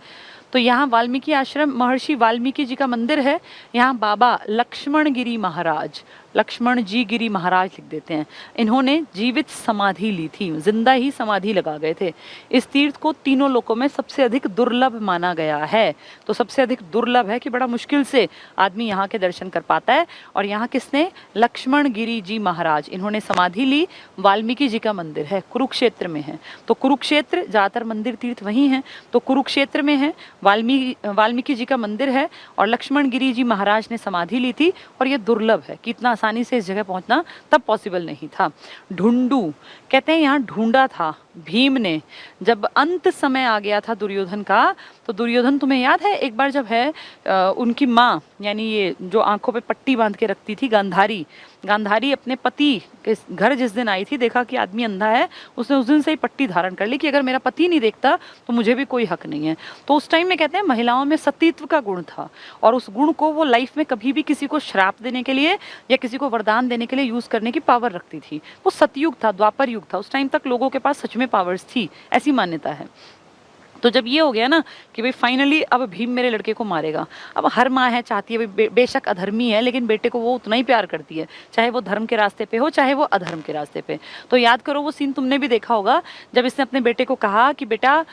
तो यहाँ वाल्मीकि आश्रम, महर्षि वाल्मीकि जी का मंदिर है। यहाँ बाबा लक्ष्मण गिरी महाराज, लक्ष्मण जी गिरी महाराज लिख देते हैं, इन्होंने जीवित समाधि ली थी, जिंदा ही समाधि लगा गए थे। इस तीर्थ को तीनों लोकों में सबसे अधिक दुर्लभ माना गया है। तो सबसे अधिक दुर्लभ है कि बड़ा मुश्किल से आदमी यहाँ के दर्शन कर पाता है। और यहाँ किसने? लक्ष्मण गिरी जी महाराज, इन्होंने समाधि ली। वाल्मीकि जी का मंदिर है, कुरुक्षेत्र में है। तो कुरुक्षेत्र, ज्यादातर मंदिर तीर्थ वहीं हैं, तो कुरुक्षेत्र में है, वाल्मीकि जी का मंदिर है, और लक्ष्मण गिरी जी महाराज ने समाधि ली थी। और ये दुर्लभ है कि इतना आसानी से इस जगह पहुंचना तब पॉसिबल नहीं था। ढूंढू, कहते हैं यहाँ ढूंढा था भीम ने, जब अंत समय आ गया था दुर्योधन का। तो दुर्योधन, तुम्हें याद है एक बार जब है उनकी माँ, यानी ये जो आंखों पे पट्टी बांध के रखती थी, गांधारी, गांधारी अपने पति के घर जिस दिन आई थी, देखा कि आदमी अंधा है, उसने उस दिन से ही पट्टी धारण कर ली कि अगर मेरा पति नहीं देखता तो मुझे भी कोई हक नहीं है। तो उस टाइम में कहते हैं महिलाओं में सतीत्व का गुण था, और उस गुण को वो लाइफ में कभी भी किसी को श्राप देने के लिए या किसी को वरदान देने के लिए यूज करने की पावर रखती थी। वो सतयुग था, द्वापर युग था, उस टाइम तक लोगों के पास सच में पावर्स थी, ऐसी मान्यता है। तो जब ये हो गया ना कि भाई फाइनली अब भीम मेरे लड़के को मारेगा, अब हर माँ है चाहती है बेशक अधर्मी है लेकिन बेटे को वो उतना ही प्यार करती है, चाहे वो धर्म के रास्ते पे हो चाहे वो अधर्म के रास्ते पे। तो याद करो वो सीन तुमने भी देखा होगा जब इसने अपने बेटे को कहा कि बेटा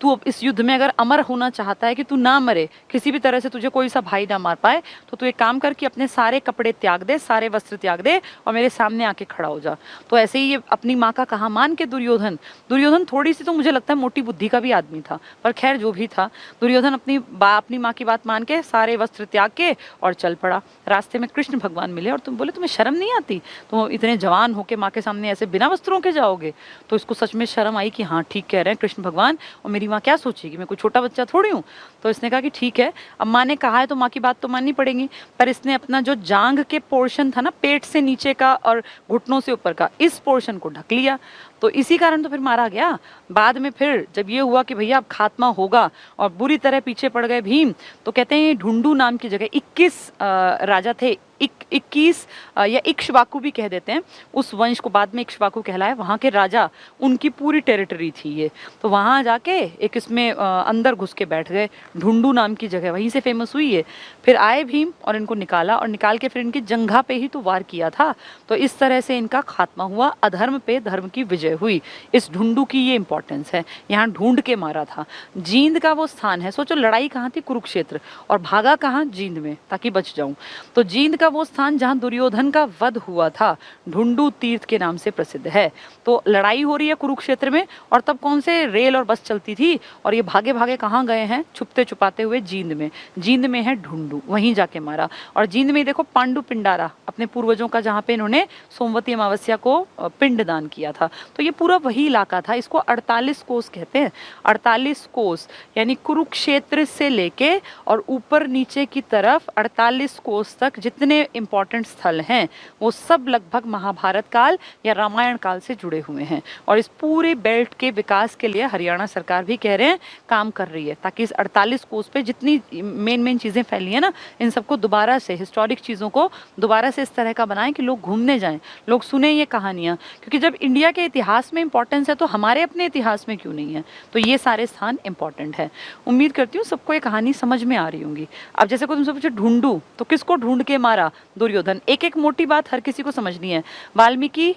तू इस युद्ध में अगर अमर होना चाहता है, कि तू ना मरे, किसी भी तरह से तुझे कोई सा भाई ना मार पाए, तो तू एक काम कर कि अपने सारे कपड़े त्याग दे, सारे वस्त्र त्याग दे और मेरे सामने आके खड़ा हो जा। तो ऐसे ही ये अपनी माँ का कहा मान के दुर्योधन थोड़ी सी तो मुझे लगता है मोटी बुद्धि का भी आदमी था, पर खैर जो भी था, दुर्योधन अपनी माँ की बात मान के सारे वस्त्र त्याग के और चल पड़ा। रास्ते में कृष्ण भगवान मिले और तुम बोले तुम्हें शर्म नहीं आती, तुम इतने जवान होके माँ के सामने ऐसे बिना वस्त्रों के जाओगे। तो इसको सच में शर्म आई कि हाँ ठीक कह रहे हैं कृष्ण भगवान, और मेरी माँ क्या सोचेगी, मैं कोई छोटा बच्चा थोड़ी हूँ। तो इसने कहा कि ठीक है, अब माँ ने कहा है तो माँ की बात तो माननी पड़ेगी। पर इसने अपना जो जांग के पोर्शन था ना, पेट से नीचे का और घुटनों से ऊपर का, इस पोर्शन को ढक लिया। तो इसी कारण तो फिर मारा गया। बाद में फिर जब ये हुआ कि भैया अब खात्मा होगा और बुरी तरह पीछे पड़ गए भीम, तो कहते हैं ढूंढू नाम की जगह 21 राजा थे, 21 या इक्ष्वाकु भी कह देते हैं, उस वंश को बाद में इक्ष्वाकु कहलाए, वहाँ के राजा, उनकी पूरी टेरिटरी थी ये। तो वहाँ जाके एक इसमें अंदर घुस के बैठ गए, ढूंढू नाम की जगह, वहीं से फेमस हुई है। फिर आए भीम और इनको निकाला, और निकाल के फिर इनकी जंघा पे ही तो वार किया था। तो इस तरह से इनका खात्मा हुआ, अधर्म पे धर्म की विजय हुई। इस ढूंढू की ये इंपॉर्टेंस है, यहाँ ढूंढ के मारा था। जींद का वो स्थान है, सोचो लड़ाई कहाँ थी, कुरुक्षेत्र, और भागा कहाँ, जींद में, ताकि बच जाऊं। तो जींद का वो स्थान जहां दुर्योधन का वध हुआ था, ढूंढू तीर्थ के नाम से प्रसिद्ध है। तो लड़ाई हो रही है कुरुक्षेत्र में, और तब कौन से रेल और बस चलती थी, और ये भागे भागे कहाँ गए हैं, छुपते छुपाते हुए जींद में। जींद में है ढूंढू, वहीं जाके मारा। और जींद में देखो पांडु पिंडारा, अपने पूर्वजों का, जहाँ पे इन्होंने सोमवती अमावस्या को पिंड दान किया था। तो ये पूरा वही इलाका था। इसको 48 कोस कहते हैं। 48 कोस यानी कुरुक्षेत्र से लेके और ऊपर नीचे की तरफ 48 कोस तक जितने इंपॉर्टेंट स्थल हैं, वो सब लगभग महाभारत काल या रामायण काल से जुड़े हुए हैं। और इस पूरे बेल्ट के विकास के लिए हरियाणा सरकार भी कह रहे हैं, काम कर रही है, ताकि इस 48 कोस पे जितनी मेन चीजें फैली है ना, इन सबको दोबारा से, हिस्टोरिक चीजों को दोबारा से इस तरह का बनाएं कि लोग घूमने जाएं, लोग सुने ये कहानियां। क्योंकि जब इंडिया के इतिहास में इंपॉर्टेंस है, तो हमारे अपने इतिहास में क्यों नहीं है। तो ये सारे स्थान इंपॉर्टेंट है। उम्मीद करती हूँ सबको ये कहानी समझ में आ रही होंगी। अब जैसे कोई तुमसे पूछे ढूंढू, तो किसको ढूंढ के मारा, दुर्योधन। एक एक मोटी बात हर किसी को समझनी है। वाल्मीकि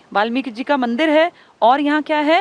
जी का मंदिर है, और यहाँ क्या है,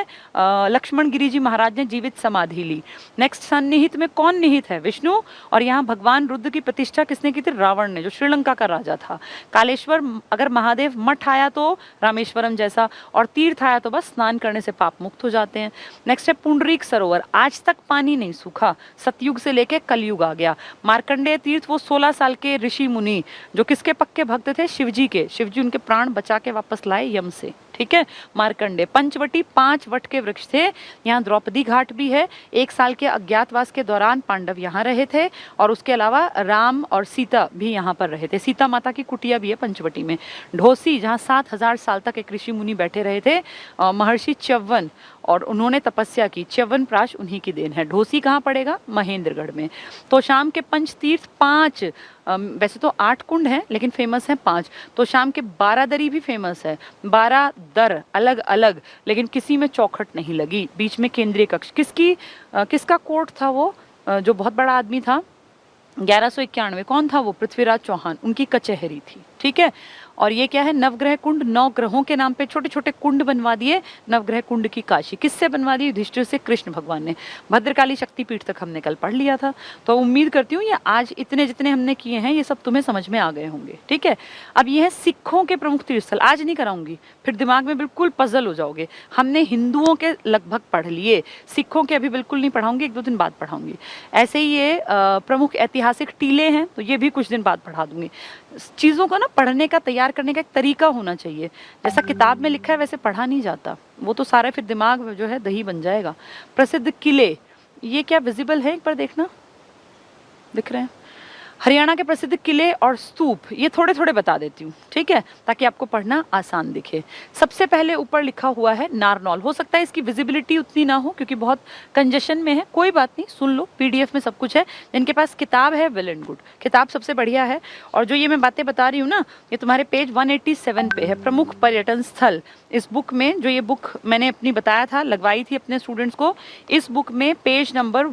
लक्ष्मण गिरी जी महाराज ने जीवित समाधि ली। नेक्स्ट सन्निहित में कौन निहित है, विष्णु। और यहाँ भगवान रुद्र की प्रतिष्ठा किसने की थी, रावण ने, जो श्रीलंका का राजा था। कालेश्वर, अगर महादेव मठ आया तो रामेश्वरम जैसा, और तीर्थ आया तो बस स्नान करने से पाप मुक्त हो जाते हैं। नेक्स्ट है पुंडरीक सरोवर, आज तक पानी नहीं सूखा, सतयुग से लेके कलयुग आ गया। मार्कंडेय तीर्थ, वो 16 साल के ऋषि मुनि जो किसके पक्के भक्त थे, शिवजी के। शिवजी उनके प्राण बचा के वापस लाए यम से, ठीक है। मार्कंडे। पंचवटी, 5 वट के वृक्ष थे। यहाँ द्रौपदी घाट भी है। 1 साल के अज्ञातवास के दौरान पांडव यहाँ रहे थे, और उसके अलावा राम और सीता भी यहाँ पर रहे थे। सीता माता की कुटिया भी है पंचवटी में। ढोसी, जहाँ 7000 साल तक एक ऋषि मुनि बैठे रहे थे, महर्षि च्यवन, और उन्होंने तपस्या की। च्यवन प्राश उन्हीं की देन है। ढोसी कहाँ पड़ेगा, महेंद्रगढ़ में। तो शाम के पंचतीर्थ 5, वैसे तो 8 कुंड हैं लेकिन फेमस हैं 5। तो शाम के 12 दरी भी फेमस है। 12 दर अलग अलग, लेकिन किसी में चौखट नहीं लगी। बीच में केंद्रीय कक्ष, किसका कोर्ट था वो, जो बहुत बड़ा आदमी था, 1191, कौन था वो, पृथ्वीराज चौहान, उनकी कचहरी थी, ठीक है। और ये क्या है, नवग्रह कुंड, 9 ग्रहों के नाम पे छोटे छोटे कुंड बनवा दिए। नवग्रह कुंड की काशी किससे बनवा दी, युधिष्ठिर से कृष्ण भगवान ने। भद्रकाली शक्तिपीठ तक हमने कल पढ़ लिया था। तो उम्मीद करती हूँ ये आज इतने जितने हमने किए हैं, ये सब तुम्हें समझ में आ गए होंगे, ठीक है। अब ये है सिखों के प्रमुख तीर्थस्थल। आज नहीं कराऊंगी, फिर दिमाग में बिल्कुल पजल हो जाओगे। हमने हिंदुओं के लगभग पढ़ लिए, सिखों के अभी बिल्कुल नहीं पढ़ाऊंगी, 1-2 दिन बाद पढ़ाऊंगी। ऐसे ही ये प्रमुख ऐतिहासिक टीले हैं, तो ये भी कुछ दिन बाद पढ़ा दूंगी। चीज़ों को ना पढ़ने का, तैयार करने का एक तरीका होना चाहिए। जैसा किताब में लिखा है वैसे पढ़ा नहीं जाता, वो तो सारा फिर दिमाग में जो है दही बन जाएगा। प्रसिद्ध किले, ये क्या विजिबल है, एक बार देखना, दिख रहे हैं। हरियाणा के प्रसिद्ध किले और स्तूप ये थोड़े थोड़े बता देती हूँ, ठीक है, ताकि आपको पढ़ना आसान दिखे। सबसे पहले ऊपर लिखा हुआ है नारनौल। हो सकता है इसकी विजिबिलिटी उतनी ना हो क्योंकि बहुत कंजेशन में है, कोई बात नहीं, सुन लो, पीडीएफ में सब कुछ है। जिनके पास किताब है वेल एंड गुड, किताब सबसे बढ़िया है। और जो ये मैं बातें बता रही हूँ ना, ये तुम्हारे पेज 187 पे है, प्रमुख पर्यटन स्थल। इस बुक में, जो ये बुक मैंने अपनी बताया था, लगवाई थी अपने स्टूडेंट्स को, इस बुक में पेज नंबर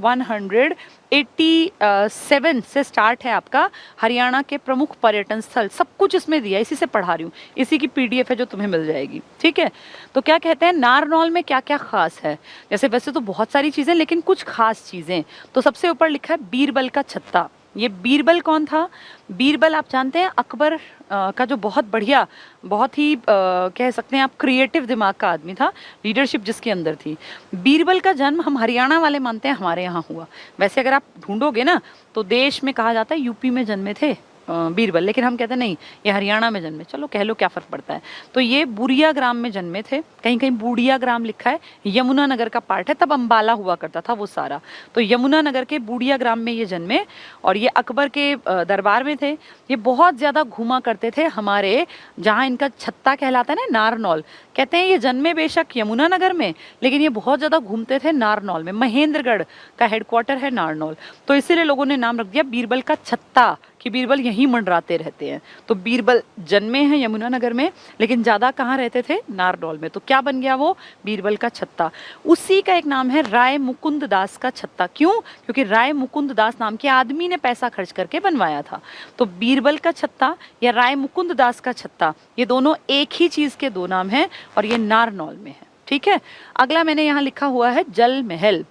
187 से स्टार्ट है आपका हरियाणा के प्रमुख पर्यटन स्थल। सब कुछ इसमें दिया, इसी से पढ़ा रही हूँ, इसी की पीडीएफ है जो तुम्हें मिल जाएगी, ठीक है। तो क्या कहते हैं नारनौल में क्या क्या खास है, जैसे वैसे तो बहुत सारी चीजें लेकिन कुछ खास चीजें। तो सबसे ऊपर लिखा है बीरबल का छत्ता। ये बीरबल कौन था? बीरबल आप जानते हैं अकबर का जो बहुत बढ़िया, बहुत ही कह सकते हैं आप क्रिएटिव दिमाग का आदमी था, लीडरशिप जिसके अंदर थी। बीरबल का जन्म हम हरियाणा वाले मानते हैं हमारे यहाँ हुआ, वैसे अगर आप ढूंढोगे ना तो देश में कहा जाता है यूपी में जन्मे थे बीरबल, लेकिन हम कहते हैं नहीं ये हरियाणा में जन्मे, चलो कह लो क्या फर्क पड़ता है। तो ये बुरिया ग्राम में जन्मे थे, कहीं कहीं बूढ़िया ग्राम लिखा है, यमुना नगर का पार्ट है, तब अंबाला हुआ करता था वो सारा। तो यमुना नगर के बूढ़िया ग्राम में ये जन्मे और ये अकबर के दरबार में थे। ये बहुत ज्यादा घूमा करते थे हमारे, जहाँ इनका छत्ता कहलाता है ना नारनौल, कहते हैं ये जन्मे बेशक यमुना नगर में, लेकिन ये बहुत ज्यादा घूमते थे नारनौल में। महेंद्रगढ़ का हेडक्वार्टर है नारनौल, तो इसीलिए लोगों ने नाम रख दिया बीरबल का छत्ता, कि बीरबल यहीं मंडराते रहते हैं। तो बीरबल जन्मे हैं यमुना नगर में, लेकिन ज्यादा कहाँ रहते थे? नारनौल में। तो क्या बन गया वो? बीरबल का छत्ता। उसी का एक नाम है राय मुकुंद दास का छत्ता। क्यों? क्योंकि राय मुकुंद दास नाम के आदमी ने पैसा खर्च करके बनवाया था। तो बीरबल का छत्ता या राय मुकुंद दास का छत्ता, ये दोनों एक ही चीज के दो नाम हैं और ये नारनौल में है, ठीक है। अगला मैंने यहाँ लिखा हुआ है जल महल।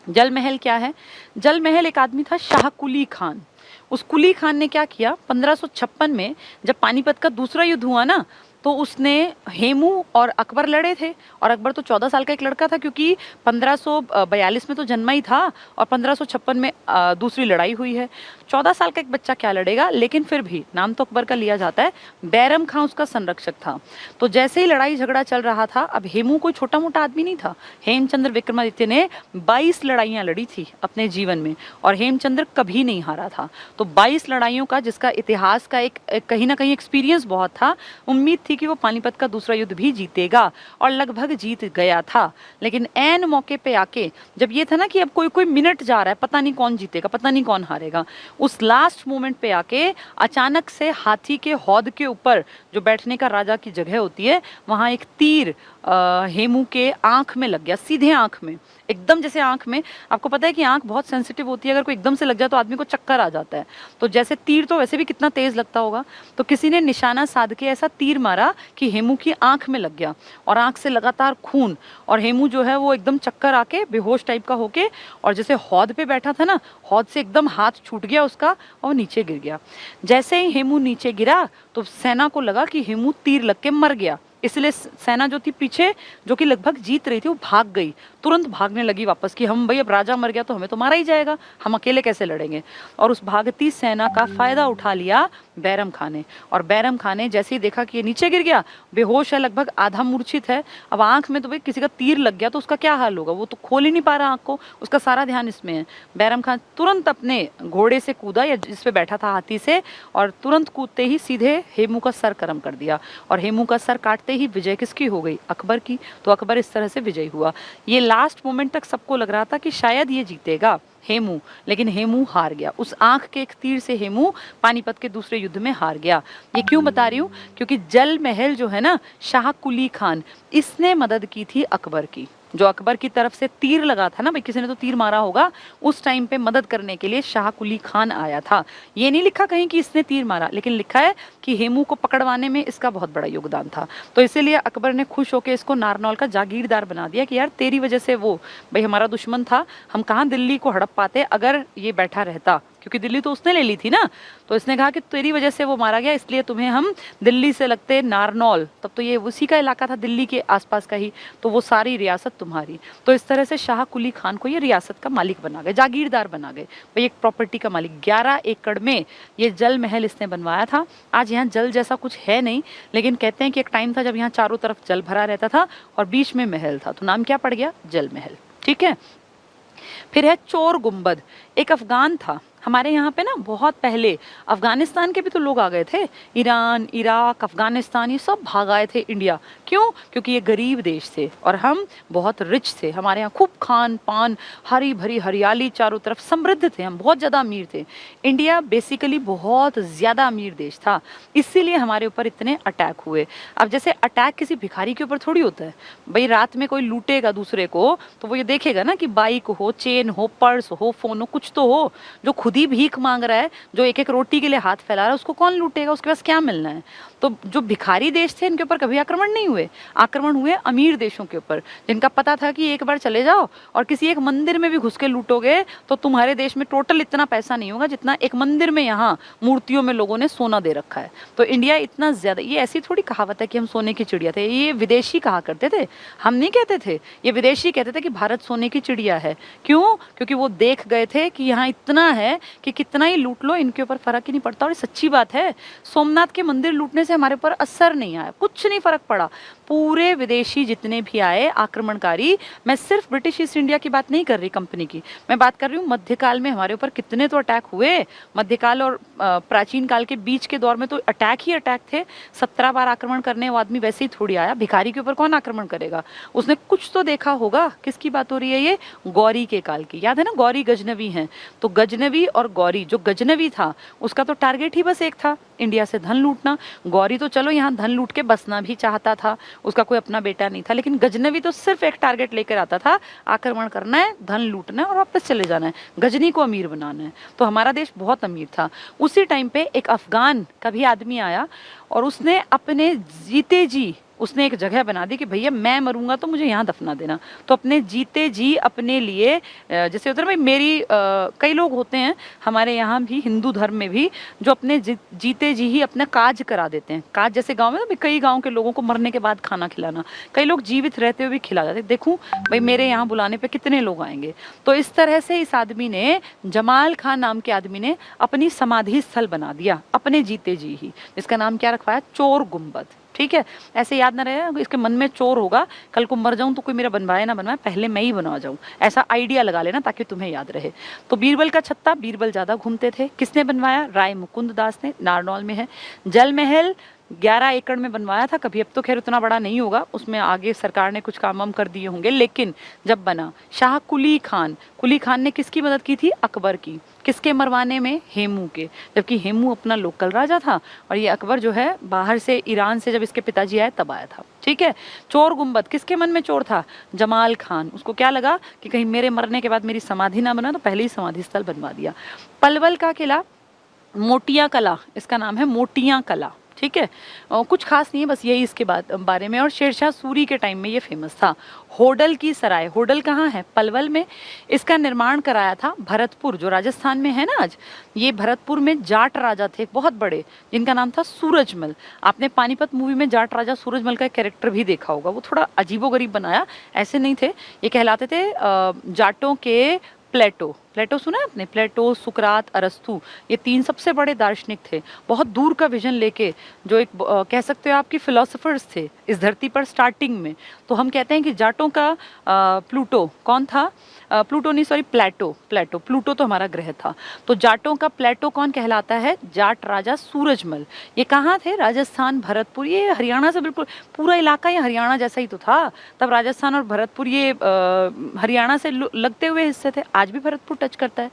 जल महल क्या है? जल महल एक आदमी था शाह कुली खान। उस कुली खान ने क्या किया, 1556 में जब पानीपत का दूसरा युद्ध हुआ ना, तो उसने हेमू और अकबर लड़े थे, और अकबर तो 14 साल का एक लड़का था क्योंकि 1542 में तो जन्मा ही था और 1556 में दूसरी लड़ाई हुई है। 14 साल का एक बच्चा क्या लड़ेगा, लेकिन फिर भी नाम तो अकबर का लिया जाता है। बैरम खां उसका संरक्षक था। तो जैसे ही लड़ाई झगड़ा चल रहा था, अब हेमू कोई छोटा मोटा आदमी नहीं था। हेमचंद्र विक्रमादित्य ने 22 लड़ाइयां लड़ी थी अपने जीवन में और हेमचंद्र कभी नहीं हारा था। तो 22 लड़ाइयों का, जिसका इतिहास का एक कहीं ना कहीं एक्सपीरियंस बहुत था, उम्मीद थी कि वो पानीपत का दूसरा युद्ध भी जीतेगा और लगभग जीत गया था। लेकिन ऐन मौके पे आके, जब ये था ना कि अब कोई मिनट जा रहा है, पता नहीं कौन जीतेगा, पता नहीं कौन हारेगा, उस लास्ट मोमेंट पे आके अचानक से हाथी के हौद के ऊपर, जो बैठने का राजा की जगह होती है, वहां एक तीर हेमू के आंख में लग गया, सीधे आंख में, एकदम जैसे आंख में, आपको पता है कि आंख बहुत सेंसिटिव होती है, अगर कोई एकदम से लग जाए तो आदमी को चक्कर आ जाता है। तो जैसे तीर तो वैसे भी कितना तेज लगता होगा, तो किसी ने निशाना साध के ऐसा तीर मारा कि हेमू की आंख में लग गया और आंख से लगातार खून, और हेमू जो है वो एकदम चक्कर आके बेहोश टाइप का होके, और जैसे हौद पे बैठा था ना, हौद से एकदम हाथ छूट गया उसका और नीचे गिर गया। जैसे ही हेमू नीचे गिरा तो सेना को लगा कि हेमू तीर लग के मर गया, इसलिए सेना जो थी पीछे, जो कि लगभग जीत रही थी, वो भाग गई, तुरंत भागने लगी वापस कि हम भाई अब राजा मर गया तो हमें तो मारा ही जाएगा, हम अकेले कैसे लड़ेंगे। और उस भागती सेना का फायदा उठा लिया बैरम खां ने, और बैरम खां ने जैसे ही देखा कि ये नीचे गिर गया, बेहोश है, लगभग आधा मूर्छित है, अब आंख में तो भाई किसी का तीर लग गया तो उसका क्या हाल होगा, वो तो खोल ही नहीं पा रहा आंख को, उसका सारा ध्यान इसमें है। बैरम खां तुरंत अपने घोड़े से कूदा, या जिस पे बैठा था हाथी से, और तुरंत कूदते ही सीधे हेमू का सर कर्म कर दिया, और हेमू का सर काटते ही विजय किसकी हो गई? अकबर की। तो अकबर इस तरह से विजयी हुआ। ये लास्ट मोमेंट तक सबको लग रहा था कि शायद ये जीतेगा हेमू, लेकिन हेमू हार गया। उस आंख के एक तीर से हेमू पानीपत के दूसरे युद्ध में हार गया। ये क्यों बता रही हूँ? क्योंकि जल महल जो है ना, शाह कुली खान, इसने मदद की थी अकबर की। जो अकबर की तरफ से तीर लगा था ना, भाई किसी ने तो तीर मारा होगा, उस टाइम पे मदद करने के लिए शाह कुली खान आया था। ये नहीं लिखा कहीं कि इसने तीर मारा, लेकिन लिखा है कि हेमू को पकड़वाने में इसका बहुत बड़ा योगदान था। तो इसीलिए अकबर ने खुश होकर इसको नारनौल का जागीरदार बना दिया कि यार तेरी वजह से वो भाई हमारा दुश्मन था, हम कहाँ दिल्ली को हड़प पाते अगर ये बैठा रहता, क्योंकि दिल्ली तो उसने ले ली थी ना। तो इसने कहा कि तेरी वजह से वो मारा गया, इसलिए तुम्हें हम दिल्ली से लगते नारनौल, तब तो ये उसी का इलाका था, दिल्ली के आसपास का ही, तो वो सारी रियासत तुम्हारी। तो इस तरह से शाह कुली खान को ये रियासत का मालिक बना गए, जागीरदार बना गए, भाई एक प्रॉपर्टी का मालिक। 11 एकड़ में ये जल महल इसने बनवाया था। आज यहाँ जल जैसा कुछ है नहीं, लेकिन कहते हैं कि एक टाइम था जब यहाँ चारों तरफ जल भरा रहता था और बीच में महल था, तो नाम क्या पड़ गया? जल महल, ठीक है। फिर है चोर गुम्बद। एक अफगान था, हमारे यहाँ पे ना बहुत पहले अफगानिस्तान के भी तो लोग आ गए थे, ईरान, इराक, अफगानिस्तान, ये सब भाग आए थे इंडिया। क्यों? क्योंकि ये गरीब देश थे और हम बहुत रिच थे, हमारे यहाँ खूब खान पान, हरी भरी हरियाली चारों तरफ, समृद्ध थे, हम बहुत ज़्यादा अमीर थे। इंडिया बेसिकली बहुत ज़्यादा अमीर देश था, इसीलिए हमारे ऊपर इतने अटैक हुए। अब जैसे अटैक किसी भिखारी के ऊपर थोड़ी होता है, भाई रात में कोई लूटेगा दूसरे को तो वो ये देखेगा ना कि बाइक हो, चेन हो, पर्स हो, फोन हो, कुछ तो हो। जो खुद ही भीख मांग रहा है, जो एक एक रोटी के लिए हाथ फैला रहा है, उसको कौन लूटेगा? उसके पास क्या मिलना है? तो जो भिखारी देश थे इनके ऊपर कभी आक्रमण नहीं हुए, आक्रमण हुए अमीर देशों के ऊपर, जिनका पता था कि एक बार चले जाओ और किसी एक मंदिर में भी घुस के लूटोगे तो तुम्हारे देश में टोटल इतना पैसा नहीं होगा जितना एक मंदिर में यहाँ मूर्तियों में लोगों ने सोना दे रखा है। तो इंडिया इतना ज्यादा, ये ऐसी थोड़ी कहावत है कि हम सोने की चिड़िया थे, ये विदेशी कहा करते थे, हम नहीं कहते थे, ये विदेशी कहते थे कि भारत सोने की चिड़िया है। क्यों? क्योंकि वो देख गए थे कि यहाँ इतना है कि कितना ही लूट लो इनके ऊपर फर्क ही नहीं पड़ता। और ये सच्ची बात है, सोमनाथ के मंदिर लूटने से हमारे ऊपर असर नहीं आया, कुछ नहीं फर्क पड़ा। पूरे विदेशी जितने भी आए आक्रमणकारी, मैं सिर्फ ब्रिटिश ईस्ट इंडिया की बात नहीं कर रही कंपनी की, मैं बात कर रही हूँ मध्यकाल में हमारे ऊपर कितने तो अटैक हुए। मध्यकाल और प्राचीन काल के बीच के दौर में तो अटैक ही अटैक थे। 17 बार आक्रमण करने वो आदमी वैसे ही थोड़ी आया, भिखारी के ऊपर कौन आक्रमण करेगा? उसने कुछ तो देखा होगा। किसकी बात हो रही है? ये गौरी के काल की, याद है ना, गौरी गजनवी हैं। तो गजनवी और गौरी, जो गजनवी था उसका तो टारगेट ही बस एक था, इंडिया से धन लूटना। गौरी तो चलो यहाँ धन लूट के बसना भी चाहता था, उसका कोई अपना बेटा नहीं था, लेकिन गजनवी तो सिर्फ एक टारगेट लेकर आता था, आक्रमण करना है, धन लूटना है और वापस चले जाना है, गजनी को अमीर बनाना है। तो हमारा देश बहुत अमीर था। उसी टाइम पे एक अफगान का भी आदमी आया और उसने अपने जीते जी उसने एक जगह बना दी कि भैया मैं मरूंगा तो मुझे यहाँ दफना देना। तो अपने जीते जी अपने लिए, जैसे होता है भाई मेरी कई लोग होते हैं हमारे यहाँ भी हिंदू धर्म में भी, जो अपने जीते जी ही अपना काज करा देते हैं। काज जैसे गांव में ना, कई गांव के लोगों को मरने के बाद खाना खिलाना, कई लोग जीवित रहते हुए भी खिला जाते। देखूं भाई मेरे यहाँ बुलाने पे कितने लोग आएंगे। तो इस तरह से इस आदमी ने, जमाल खान नाम के आदमी ने, अपनी समाधि स्थल बना दिया अपने जीते जी ही, जिसका नाम क्या रखवाया? चोर गुम्बद। ठीक है, ऐसे याद ना रहे, इसके मन में चोर होगा, कल को मर जाऊं तो कोई मेरा बनवाए ना बनवाए, पहले मैं ही बनवा जाऊं, ऐसा आइडिया लगा लेना ताकि तुम्हें याद रहे। तो बीरबल का छत्ता, बीरबल ज्यादा घूमते थे। किसने बनवाया? राय मुकुंद दास ने, नारनौल में है। जल महल 11 एकड़ में बनवाया था कभी, अब तो खैर उतना बड़ा नहीं होगा, उसमें आगे सरकार ने कुछ काम कर दिए होंगे, लेकिन जब बना। शाह कुली खान, कुली खान ने किसकी मदद की थी? अकबर की। किसके मरवाने में? हेमू के, जबकि हेमू अपना लोकल राजा था और ये अकबर जो है बाहर से, ईरान से जब इसके पिताजी आए तब आया था। ठीक है। चोर गुम्बद, किसके मन में चोर था? जमाल खान। उसको क्या लगा कि कहीं मेरे मरने के बाद मेरी समाधि ना बना, तो पहले ही समाधि स्थल बनवा दिया। पलवल का किला, मोटिया कला इसका नाम है, मोटिया कला। ठीक है, कुछ खास नहीं है, बस यही इसके बारे में। और शेरशाह सूरी के टाइम में ये फेमस था। होडल की सराय, होडल कहाँ है? पलवल में। इसका निर्माण कराया था भरतपुर, जो राजस्थान में है ना आज, ये भरतपुर में जाट राजा थे बहुत बड़े, जिनका नाम था सूरजमल। आपने पानीपत मूवी में जाट राजा सूरजमल का कैरेक्टर भी देखा होगा, वो थोड़ा अजीबोगरीब बनाया, ऐसे नहीं थे, ये कहलाते थे जाटों के प्लेटो। प्लेटो सुना है आपने? प्लेटो, सुकरात, अरस्तु, ये 3 सबसे बड़े दार्शनिक थे, बहुत दूर का विजन लेके, जो एक कह सकते हो आपकी फिलोसोफर्स थे इस धरती पर स्टार्टिंग में। तो हम कहते हैं कि जाटों का प्लूटो कौन था? प्लूटो नहीं, सॉरी, प्लेटो। प्लूटो तो हमारा ग्रह था। तो जाटों का प्लेटो कौन कहलाता है? जाट राजा सूरजमल। ये कहाँ थे? राजस्थान, भरतपुर। ये हरियाणा से बिल्कुल, पूरा इलाका ये हरियाणा जैसा ही तो था तब। राजस्थान और भरतपुर ये हरियाणा से लगते हुए हिस्से थे, आज भी भरतपुर टच करता है।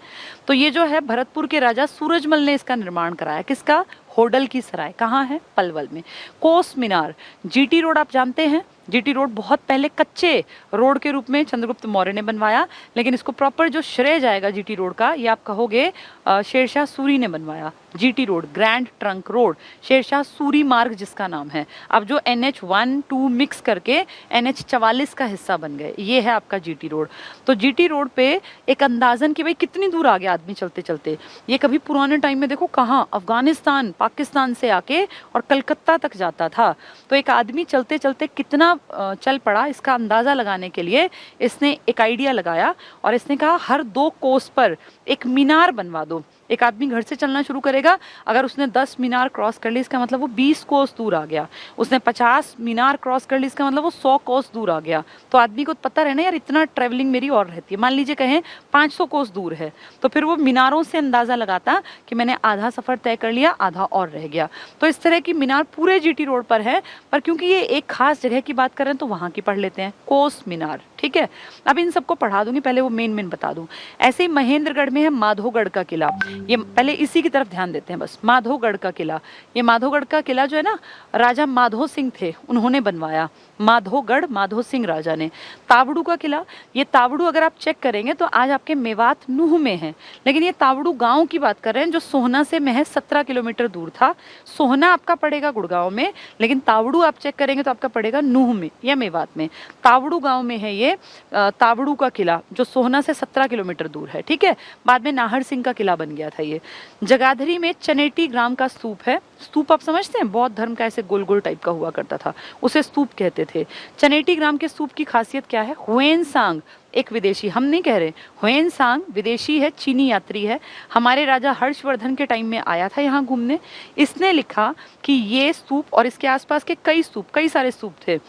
तो ये जो है भरतपुर के राजा सूरजमल ने इसका निर्माण कराया। किसका? होडल की सराय। कहाँ है? पलवल में। कोस मीनार, जीटी रोड आप जानते हैं, जीटी रोड बहुत पहले कच्चे रोड के रूप में चंद्रगुप्त मौर्य ने बनवाया, लेकिन इसको प्रॉपर जो श्रेय जाएगा जीटी रोड का, ये आप कहोगे शेरशाह सूरी ने बनवाया। GT road, grand trunk road, Shershah Suri मार्ग जिसका नाम है। अब जो NH1-2 मिक्स करके NH44 का हिस्सा बन गए, ये है आपका जीटी रोड। तो जीटी रोड पे एक अंदाजन कि भाई कितनी दूर आ गया आदमी चलते चलते। ये कभी पुराने टाइम में देखो कहाँ, अफगानिस्तान, पाकिस्तान से आके और कलकत्ता तक जाता था। तो एक आदमी चलते चलते कितना चल पड़ा, इसका अंदाजा लगाने के लिए इसने एक आइडिया लगाया और इसने कहा हर 2 कोस पर एक मीनार बनवा दो। एक आदमी घर से चलना शुरू करेगा, अगर उसने 10 मीनार क्रॉस कर ली इसका मतलब वो 20 कोस दूर आ गया, उसने 50 मीनार क्रॉस कर ली इसका मतलब वो 100 कोस दूर आ गया। तो आदमी को पता रहे ना यार इतना ट्रेवलिंग मेरी और रहती है। मान लीजिए कहें 500 कोस दूर है, तो फिर वो मीनारों से अंदाजा लगाता कि मैंने आधा सफर तय कर लिया, आधा और रह गया। तो इस तरह की मीनार पूरे जीटी रोड पर है, पर क्योंकि ये एक खास जगह की बात करें तो वहां की पढ़ लेते हैं, कोस मीनार। ठीक है, अब इन सबको पढ़ा दूंगी, पहले वो मेन बता दूं। ऐसे ही महेंद्रगढ़ में है माधोगढ़ का किला, ये पहले इसी की तरफ ध्यान देते हैं बस। माधोगढ़ का किला, ये माधोगढ़ का किला जो है ना राजा माधो सिंह थे उन्होंने बनवाया, माधोगढ़ माधो सिंह राजा ने। तावड़ू का किला, ये तावड़ू अगर आप चेक करेंगे तो आज आपके मेवात नूह में है, लेकिन ये तावड़ू गांव की बात कर रहे हैं जो सोहना से महज 17 किलोमीटर दूर था। सोहना आपका पड़ेगा गुड़गांव में, लेकिन तावड़ू आप चेक करेंगे तो आपका पड़ेगा नूह में या मेवात में। तावड़ू गांव में है ये तावड़ू का किला जो सोहना से 17 किलोमीटर दूर है। ठीक है, बाद में नाहर सिंह का किला बन गया था ये। जगाधरी में चनेटी ग्राम का स्तूप है। स्तूप आप समझते हैं, बौद्ध धर्म का ऐसे गोल गोल टाइप का हुआ करता था, उसे स्तूप कहते थे। चनेटी ग्राम के स्तूप की खासियत क्या है? ह्वेनसांग एक विदेशी, हम नहीं कह रहे, ह्वेनसांग विदेशी है, चीनी यात्री है, हमारे राजा हर्षवर्धन के टाइम में आया था यहाँ घूमने। इसने लिखा कि ये स्तूप और इसके आसपास के कई स्तूप, कई सारे स्तूप थे,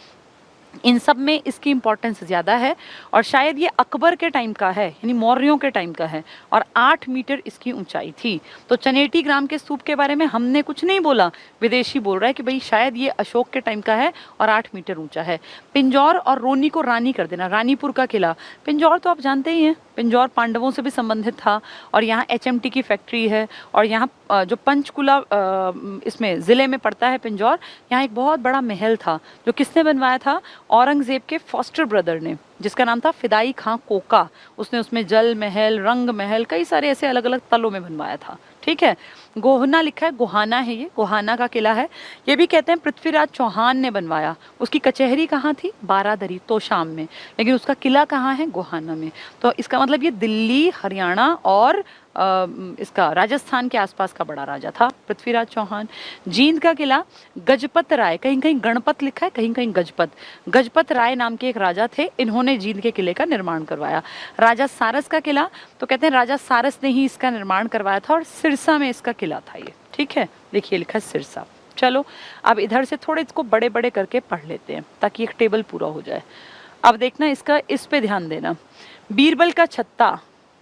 इन सब में इसकी इंपॉर्टेंस ज़्यादा है और शायद ये अकबर के टाइम का है, यानी मौर्यों के टाइम का है, और 8 मीटर इसकी ऊंचाई थी। तो चनेटी ग्राम के स्तूप के बारे में हमने कुछ नहीं बोला, विदेशी बोल रहा है कि भाई शायद ये अशोक के टाइम का है और 8 मीटर ऊंचा है। पिंजौर और रोनी को रानी कर देना, रानीपुर का किला। पिंजौर तो आप जानते ही हैं, पिंजौर पांडवों से भी संबंधित था और यहाँ HMT की फैक्ट्री है, और यहाँ जो पंचकुला इसमें ज़िले में पड़ता है पिंजौर, यहाँ एक बहुत बड़ा महल था जो किसने बनवाया था? औरंगजेब के फॉस्टर ब्रदर ने, जिसका नाम था फिदाई खां कोका। उसने उसमें जल महल, रंग महल, कई सारे ऐसे अलग अलग तलों में बनवाया था। ठीक है, गोहना लिखा है, गोहाना है ये, गोहाना का किला है। ये भी कहते हैं पृथ्वीराज चौहान ने बनवाया। उसकी कचहरी कहाँ थी? बारादरी, तोशाम में, लेकिन उसका किला कहाँ है? गोहाना में। तो इसका मतलब ये दिल्ली, हरियाणा और इसका राजस्थान के आसपास का बड़ा राजा था पृथ्वीराज चौहान। जींद का किला, गजपत राय, कहीं कहीं गणपत लिखा है, कहीं कहीं गजपत, गजपत राय नाम के एक राजा थे, इन्होंने जींद के किले का निर्माण करवाया। राजा सारस का किला, तो कहते हैं राजा सारस ने ही इसका निर्माण करवाया था और सिरसा में इसका किला था ये। ठीक है, देखिए लिखा है सिरसा। चलो अब इधर से थोड़े इसको बड़े बड़े करके पढ़ लेते हैं ताकि एक टेबल पूरा हो जाए। अब देखना इसका, इस पे ध्यान देना। बीरबल का छत्ता,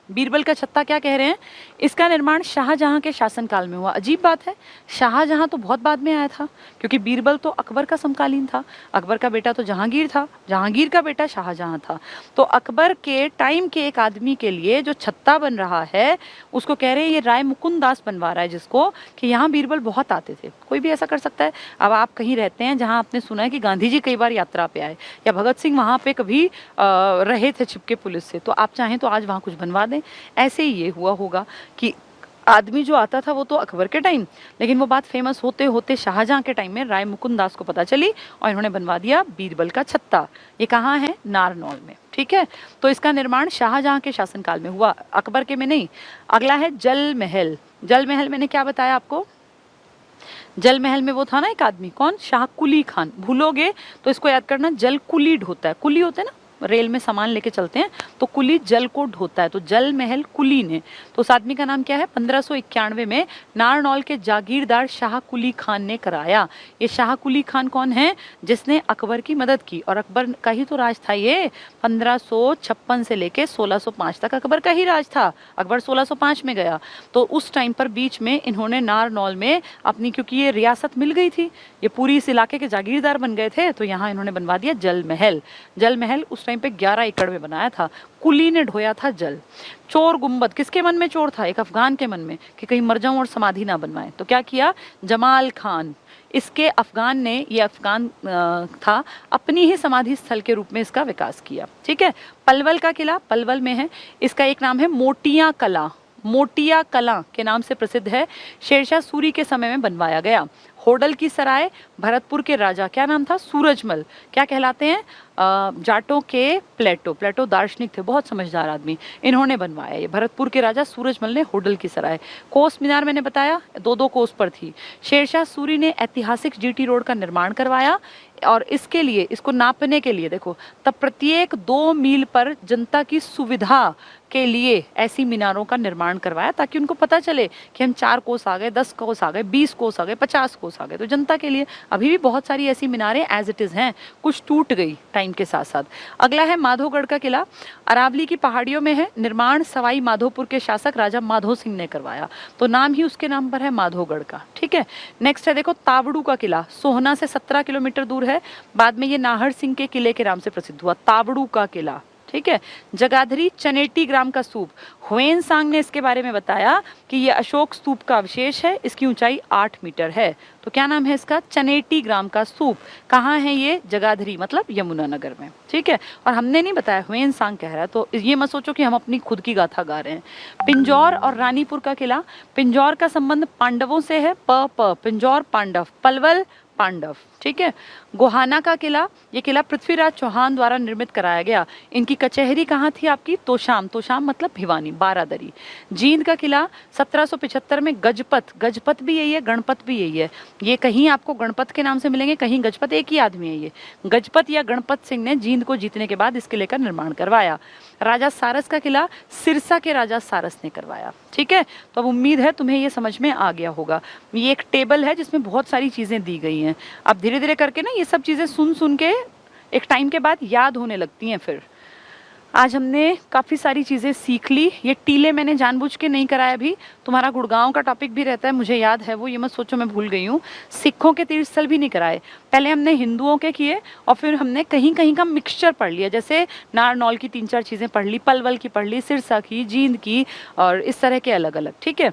बीरबल का छत्ता क्या कह रहे हैं? इसका निर्माण शाहजहां के शासनकाल में हुआ। अजीब बात है, शाहजहां तो बहुत बाद में आया था, क्योंकि बीरबल तो अकबर का समकालीन था, अकबर का बेटा तो जहांगीर था, जहांगीर का बेटा शाहजहां था। तो अकबर के टाइम के एक आदमी के लिए जो छत्ता बन रहा है उसको कह रहे हैं ये राय मुकुंद दास बनवा रहा है, जिसको कि यहाँ बीरबल बहुत आते थे। कोई भी ऐसा कर सकता है। अब आप कहीं रहते हैं जहाँ आपने सुना है कि गांधी जी कई बार यात्रा पे आए या भगत सिंह वहाँ पे कभी रहे थे छिपके पुलिस से, तो आप चाहें तो आज वहाँ कुछ बनवा दें। ऐसे ही ये हुआ होगा कि आदमी जो आता था वो तो अकबर के टाइम, लेकिन वो बात फेमस होते होते शाहजहां के टाइम में राय मुकुंद दास को पता चली और इन्होंने बनवा दिया बीरबल का छत्ता। ये कहाँ है? नारनौल में। ठीक है, तो इसका निर्माण शाहजहां के शासनकाल में हुआ, अकबर के में नहीं। अगला है जल महल। जल महल मैंने क्या बताया आपको? जल महल में वो था ना एक आदमी, कौन? शाह कुली खान। भूलोगे तो इसको याद करना, जल कुली ढोता है, कुली होते हैं ना रेल में सामान लेके चलते हैं, तो कुली जल को ढोता है, तो जल महल कुली ने। तो उस आदमी का नाम क्या है? 1591 में नारनौल के जागीरदार शाह कुली खान ने कराया। ये शाह कुली खान कौन है? जिसने अकबर की मदद की, और अकबर का ही तो राज था ये। 1556 से लेके 1605 तक अकबर का ही राज था। अकबर 1605 में गया, तो उस टाइम पर बीच में इन्होंने नारनौल में अपनी, क्योंकि ये रियासत मिल गई थी, ये पूरी इस इलाके के जागीरदार बन गए थे, तो यहाँ इन्होंने बनवा दिया जल महल। जल महल उस टाइम पे 11 एकड़ में बनाया था, कुली ने ढोया था जल। चोर गुंबद, किसके मन में चोर था? एक अफगान के मन में, कि कहीं मर जाऊं और समाधि ना बनवाए, तो क्या किया? जमाल खान, इसके अफगान ने, ये अफगान था, अपनी ही समाधि स्थल के रूप में इसका विकास किया। ठीक है, पलवल का किला पलवल में है, इसका एक नाम है मोटिया कला, मोटिया कला के नाम से प्रसिद्ध है, शेरशाह सूरी के समय में बनवाया गया। होडल की सराय, भरतपुर के राजा, क्या नाम था? सूरजमल। क्या कहलाते हैं? जाटों के प्लेटो, प्लेटो दार्शनिक थे, बहुत समझदार आदमी, इन्होंने बनवाया। ये भरतपुर के राजा सूरजमल ने होडल की सराय। कोस मीनार मैंने बताया 2-2 कोस पर थी। शेरशाह सूरी ने ऐतिहासिक जीटी रोड का निर्माण करवाया, और इसके लिए, इसको नापने के लिए देखो, तब प्रत्येक 2 मील पर जनता की सुविधा के लिए ऐसी मीनारों का निर्माण करवाया ताकि उनको पता चले कि हम 4 कोस आ गए, 10 कोस आ गए, 20 कोस आ गए, 50 कोस आ गए। तो जनता के लिए अभी भी बहुत सारी ऐसी मीनारें एज इट इज़ हैं, कुछ टूट गई टाइम के साथ साथ। अगला है माधोगढ़ का किला, अरावली की पहाड़ियों में है। निर्माण सवाई माधोपुर के शासक राजा माधो सिंह ने करवाया, तो नाम ही उसके नाम पर है माधोगढ़ का। ठीक है, नेक्स्ट है देखो तावड़ू का किला, सोहना से 17 किलोमीटर दूर है। बाद में ये नाहर सिंह के किले के नाम से प्रसिद्ध हुआ, तावड़ू का किला। ठीक है, जगाधरी चनेटी ग्राम का स्तूप, हुएन सांग ने इसके बारे में बताया कि ये अशोक स्तूप का अवशेष है, इसकी ऊंचाई 8 मीटर है। तो क्या नाम है इसका? चनेटी ग्राम का स्तूप। कहाँ है ये? जगाधरी, मतलब यमुनानगर में। ठीक है, और हमने नहीं बताया, हुएन सांग कह रहा है, तो ये मत सोचो कि हम अपनी खुद की गाथा गा रहे हैं। पिंजौर और रानीपुर का किला, पिंजौर का संबंध पांडवों से है, पिंजौर पांडव, पलवल पांडव। ठीक है, गोहाना का किला, ये किला पृथ्वीराज चौहान द्वारा निर्मित कराया गया। इनकी कचहरी कहाँ थी आपकी? तोशाम, तोशाम मतलब भिवानी, बारादरी। जींद का किला 1775 में गजपत, गजपत भी यही है, गणपत भी यही है, ये कहीं आपको गणपत के नाम से मिलेंगे, कहीं गजपत, एक ही आदमी है ये। गजपत या गणपत सिंह ने जींद को जीतने के बाद इस किले का निर्माण करवाया। राजा सारस का किला सिरसा के राजा सारस ने करवाया। ठीक है, तो अब उम्मीद है तुम्हें ये समझ में आ गया होगा। ये एक टेबल है जिसमें बहुत सारी चीजें दी गई हैं। अब धीरे धीरे करके ना ये सब चीजें सुन सुन के एक टाइम के बाद याद होने लगती हैं। फिर आज हमने काफ़ी सारी चीज़ें सीख ली। ये टीले मैंने जानबूझ के नहीं कराया, अभी तुम्हारा गुड़गांव का टॉपिक भी रहता है, मुझे याद है वो, ये मत सोचो मैं भूल गई हूँ। सिखों के तीर्थ स्थल भी नहीं कराए, पहले हमने हिंदुओं के किए और फिर हमने कहीं कहीं का मिक्सचर पढ़ लिया, जैसे नारनौल की 3-4 चीज़ें पढ़ ली, पलवल की पढ़ ली, सिरसा की, जींद की, और इस तरह के अलग अलग। ठीक है,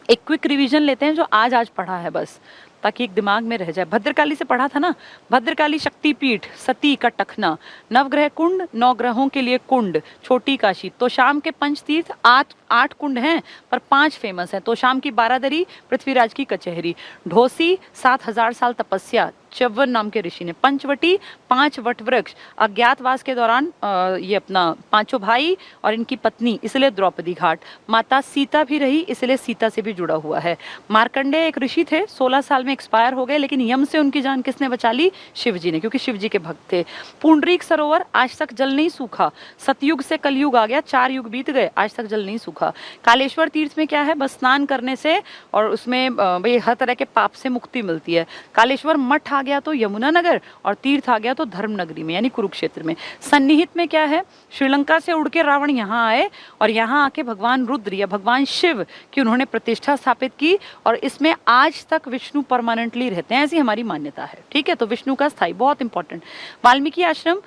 एक क्विक रिवीजन लेते हैं जो आज पढ़ा है बस, ताकि एक दिमाग में रह जाए। भद्रकाली से पढ़ा था ना, भद्रकाली शक्तिपीठ, सती का टखना, नवग्रह कुंड, 9 ग्रहों के लिए कुंड, छोटी काशी। तो शाम के पंचतीर्थ 8 कुंड हैं पर 5 फेमस हैं। तो शाम की बारादरी, पृथ्वीराज की कचहरी, ढोसी 7000 साल तपस्या, च्यवन नाम के ऋषि ने, पंचवटी 5 वट वृक्ष, अज्ञातवास के दौरान ये अपना 5 भाई और इनकी पत्नी, इसलिए द्रौपदी घाट, माता सीता भी रही इसलिए सीता से भी जुड़ा हुआ है। मार्कंडेय एक ऋषि थे, 16 साल में एक्सपायर हो गए, लेकिन यम से उनकी जान किसने बचा ली? शिव जी ने, क्योंकि शिव जी के भक्त थे। पुंडरीक सरोवर आज तक जल नहीं सूखा, सतयुग से कलयुग आ गया, 4 युग बीत गए, आज तक जल नहीं सूखा। कालेश्वर तीर्थ में क्या है? बस स्नान करने से और उसमें भाई हर तरह के पाप से मुक्ति मिलती है। कालेश्वर मठ आ गया तो यमुनानगर, और तीर्थ आ गया तो धर्मनगरी में यानी कुरुक्षेत्र में। सन्निहित में क्या है? श्रीलंका से उड़ के रावण यहाँ आए और यहाँ आके भगवान रुद्र या भगवान शिव की उन्होंने प्रतिष्ठा स्थापित की, और इसमें आज तक विष्णु परमानेंटली रहते हैं, ऐसी हमारी मान्यता है। ठीक है, तो विष्णु का स्थाई, बहुत इंपॉर्टेंट। वाल्मीकि आश्रम,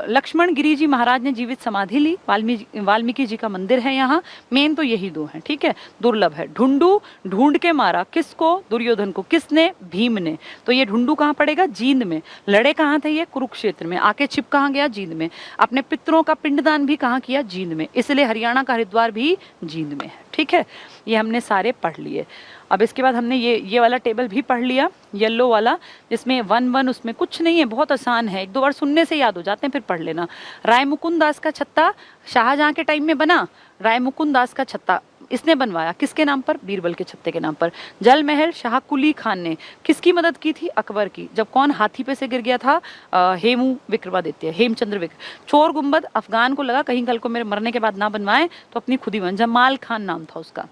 लक्ष्मण गिरी जी महाराज ने जीवित समाधि ली, वाल्मीकि जी का मंदिर है यहाँ। मेन तो यही 2 हैं। ठीक है, दुर्लभ है। ढूंढू, ढूंढ के मारा किसको? दुर्योधन को। किसने? भीम ने। तो ये ढूंढू कहाँ पड़ेगा? जींद में। लड़े कहाँ थे ये? कुरुक्षेत्र में। आके छिप कहाँ गया? जींद में। अपने पितरों का पिंडदान भी कहाँ किया? जींद में, इसलिए हरियाणा का हरिद्वार भी जींद में है। ठीक है, ये हमने सारे पढ़ लिए। अब इसके बाद हमने ये वाला टेबल भी पढ़ लिया, येलो वाला, जिसमें 1-1 उसमें कुछ नहीं है, बहुत आसान है, 1-2 बार सुनने से याद हो जाते हैं, फिर पढ़ लेना। राय मुकुंद दास का छत्ता शाहजहां के टाइम में बना। राय मुकुंद दास का छत्ता इसने बनवाया, किसके नाम पर? बीरबल के छत्ते के नाम पर। जल महल शाह कुली खान ने किसकी मदद की थी? अकबर की। जब कौन हाथी पे से गिर गया था? हेमू विक्रमादित्य, हेमचंद्र विक्रम। चोर गुंबद अफगान को लगा कहीं कल को मेरे मरने के बाद ना बनवाए, तो अपनी खुद ही बन, जमाल खान नाम था उसका।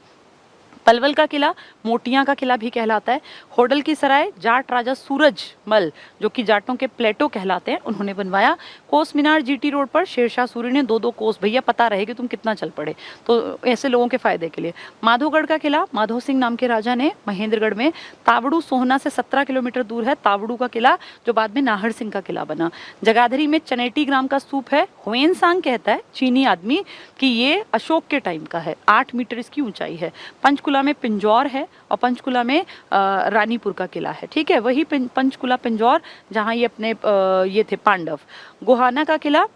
पलवल का किला मोटियां का किला भी कहलाता है। होडल की सराय जाट राजा सूरजमल, जो कि जाटों के प्लेटो कहलाते हैं, उन्होंने बनवाया। कोस मीनार जीटी रोड पर शेरशाह सूरी ने 2-2 कोस, भैया पता रहे कि तुम कितना चल पड़े, तो ऐसे लोगों के फायदे के लिए। माधोगढ़ का किला माधो सिंह नाम के राजा ने महेंद्रगढ़ में। तावड़ू सोहना से 17 किलोमीटर दूर है तावड़ू का किला, जो बाद में नाहर सिंह का किला बना। जगाधरी में चनेटी ग्राम का स्तूप है। हुएन सांग कहता है, चीनी आदमी, कि ये अशोक के टाइम का है, 8 मीटर इसकी ऊंचाई है। पंचकुला में पिंजौर है और पंचकुला में रानीपुर का किला है। ठीक है, वही पंचकुला पिंजौर जहाँ ये अपने ये थे पांडव। गोहाना का किला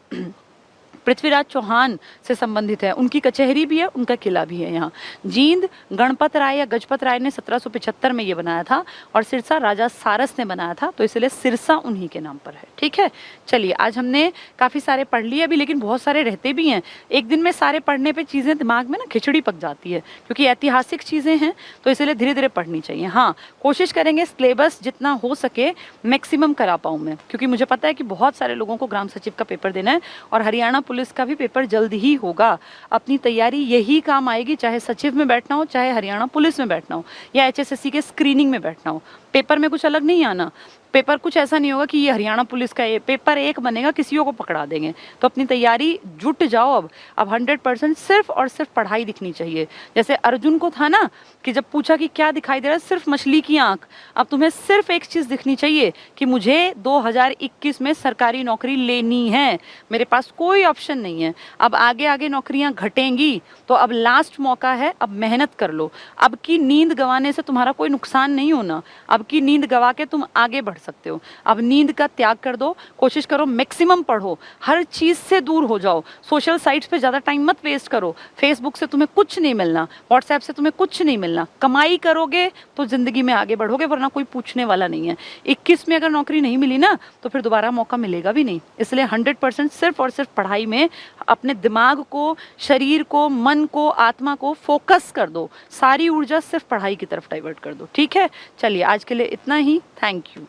पृथ्वीराज चौहान से संबंधित है, उनकी कचहरी भी है, उनका किला भी है यहाँ। जींद गणपत राय या गजपत राय ने 1775 में ये बनाया था, और सिरसा राजा सारस ने बनाया था, तो इसलिए सिरसा उन्हीं के नाम पर है। ठीक है, चलिए आज हमने काफ़ी सारे पढ़ लिए अभी, लेकिन बहुत सारे रहते भी हैं। एक दिन में सारे पढ़ने पे चीज़ें दिमाग में ना खिचड़ी पक जाती है, क्योंकि ऐतिहासिक चीज़ें हैं, तो इसलिए धीरे धीरे पढ़नी चाहिए। हाँ, कोशिश करेंगे सिलेबस जितना हो सके मैक्सिमम करा पाऊँ मैं, क्योंकि मुझे पता है कि बहुत सारे लोगों को ग्राम सचिव का पेपर देना है, और हरियाणा पुलिस का भी पेपर जल्द ही होगा। अपनी तैयारी यही काम आएगी, चाहे सचिव में बैठना हो, चाहे हरियाणा पुलिस में बैठना हो या HSSC के स्क्रीनिंग में बैठना हो। पेपर में कुछ अलग नहीं आना। पेपर कुछ ऐसा नहीं होगा कि ये हरियाणा पुलिस का ये पेपर एक बनेगा, किसी को पकड़ा देंगे। तो अपनी तैयारी जुट जाओ। अब 100% सिर्फ और सिर्फ पढ़ाई दिखनी चाहिए। जैसे अर्जुन को था ना कि जब पूछा कि क्या दिखाई दे रहा है, सिर्फ मछली की आंख। अब तुम्हें सिर्फ एक चीज़ दिखनी चाहिए कि मुझे 2021 में सरकारी नौकरी लेनी है, मेरे पास कोई ऑप्शन नहीं है। अब आगे आगे नौकरियां घटेंगी, तो अब लास्ट मौका है, अब मेहनत कर लो। अब की नींद गंवाने से तुम्हारा कोई नुकसान नहीं होना। अब की नींद गंवा के तुम आगे बढ़ सकते हो। अब नींद का त्याग कर दो, कोशिश करो मैक्सिमम पढ़ो, हर चीज से दूर हो जाओ। सोशल साइट्स पे ज्यादा टाइम मत वेस्ट करो। फेसबुक से तुम्हें कुछ नहीं मिलना, व्हाट्सएप से तुम्हें कुछ नहीं मिलना। कमाई करोगे तो जिंदगी में आगे बढ़ोगे, वरना कोई पूछने वाला नहीं है। 21 में अगर नौकरी नहीं मिली ना, तो फिर दोबारा मौका मिलेगा भी नहीं। इसलिए 100% सिर्फ और सिर्फ पढ़ाई में अपने दिमाग को, शरीर को, मन को, आत्मा को फोकस कर दो। सारी ऊर्जा सिर्फ पढ़ाई की तरफ डाइवर्ट कर दो। ठीक है, चलिए आज के लिए इतना ही। Thank you.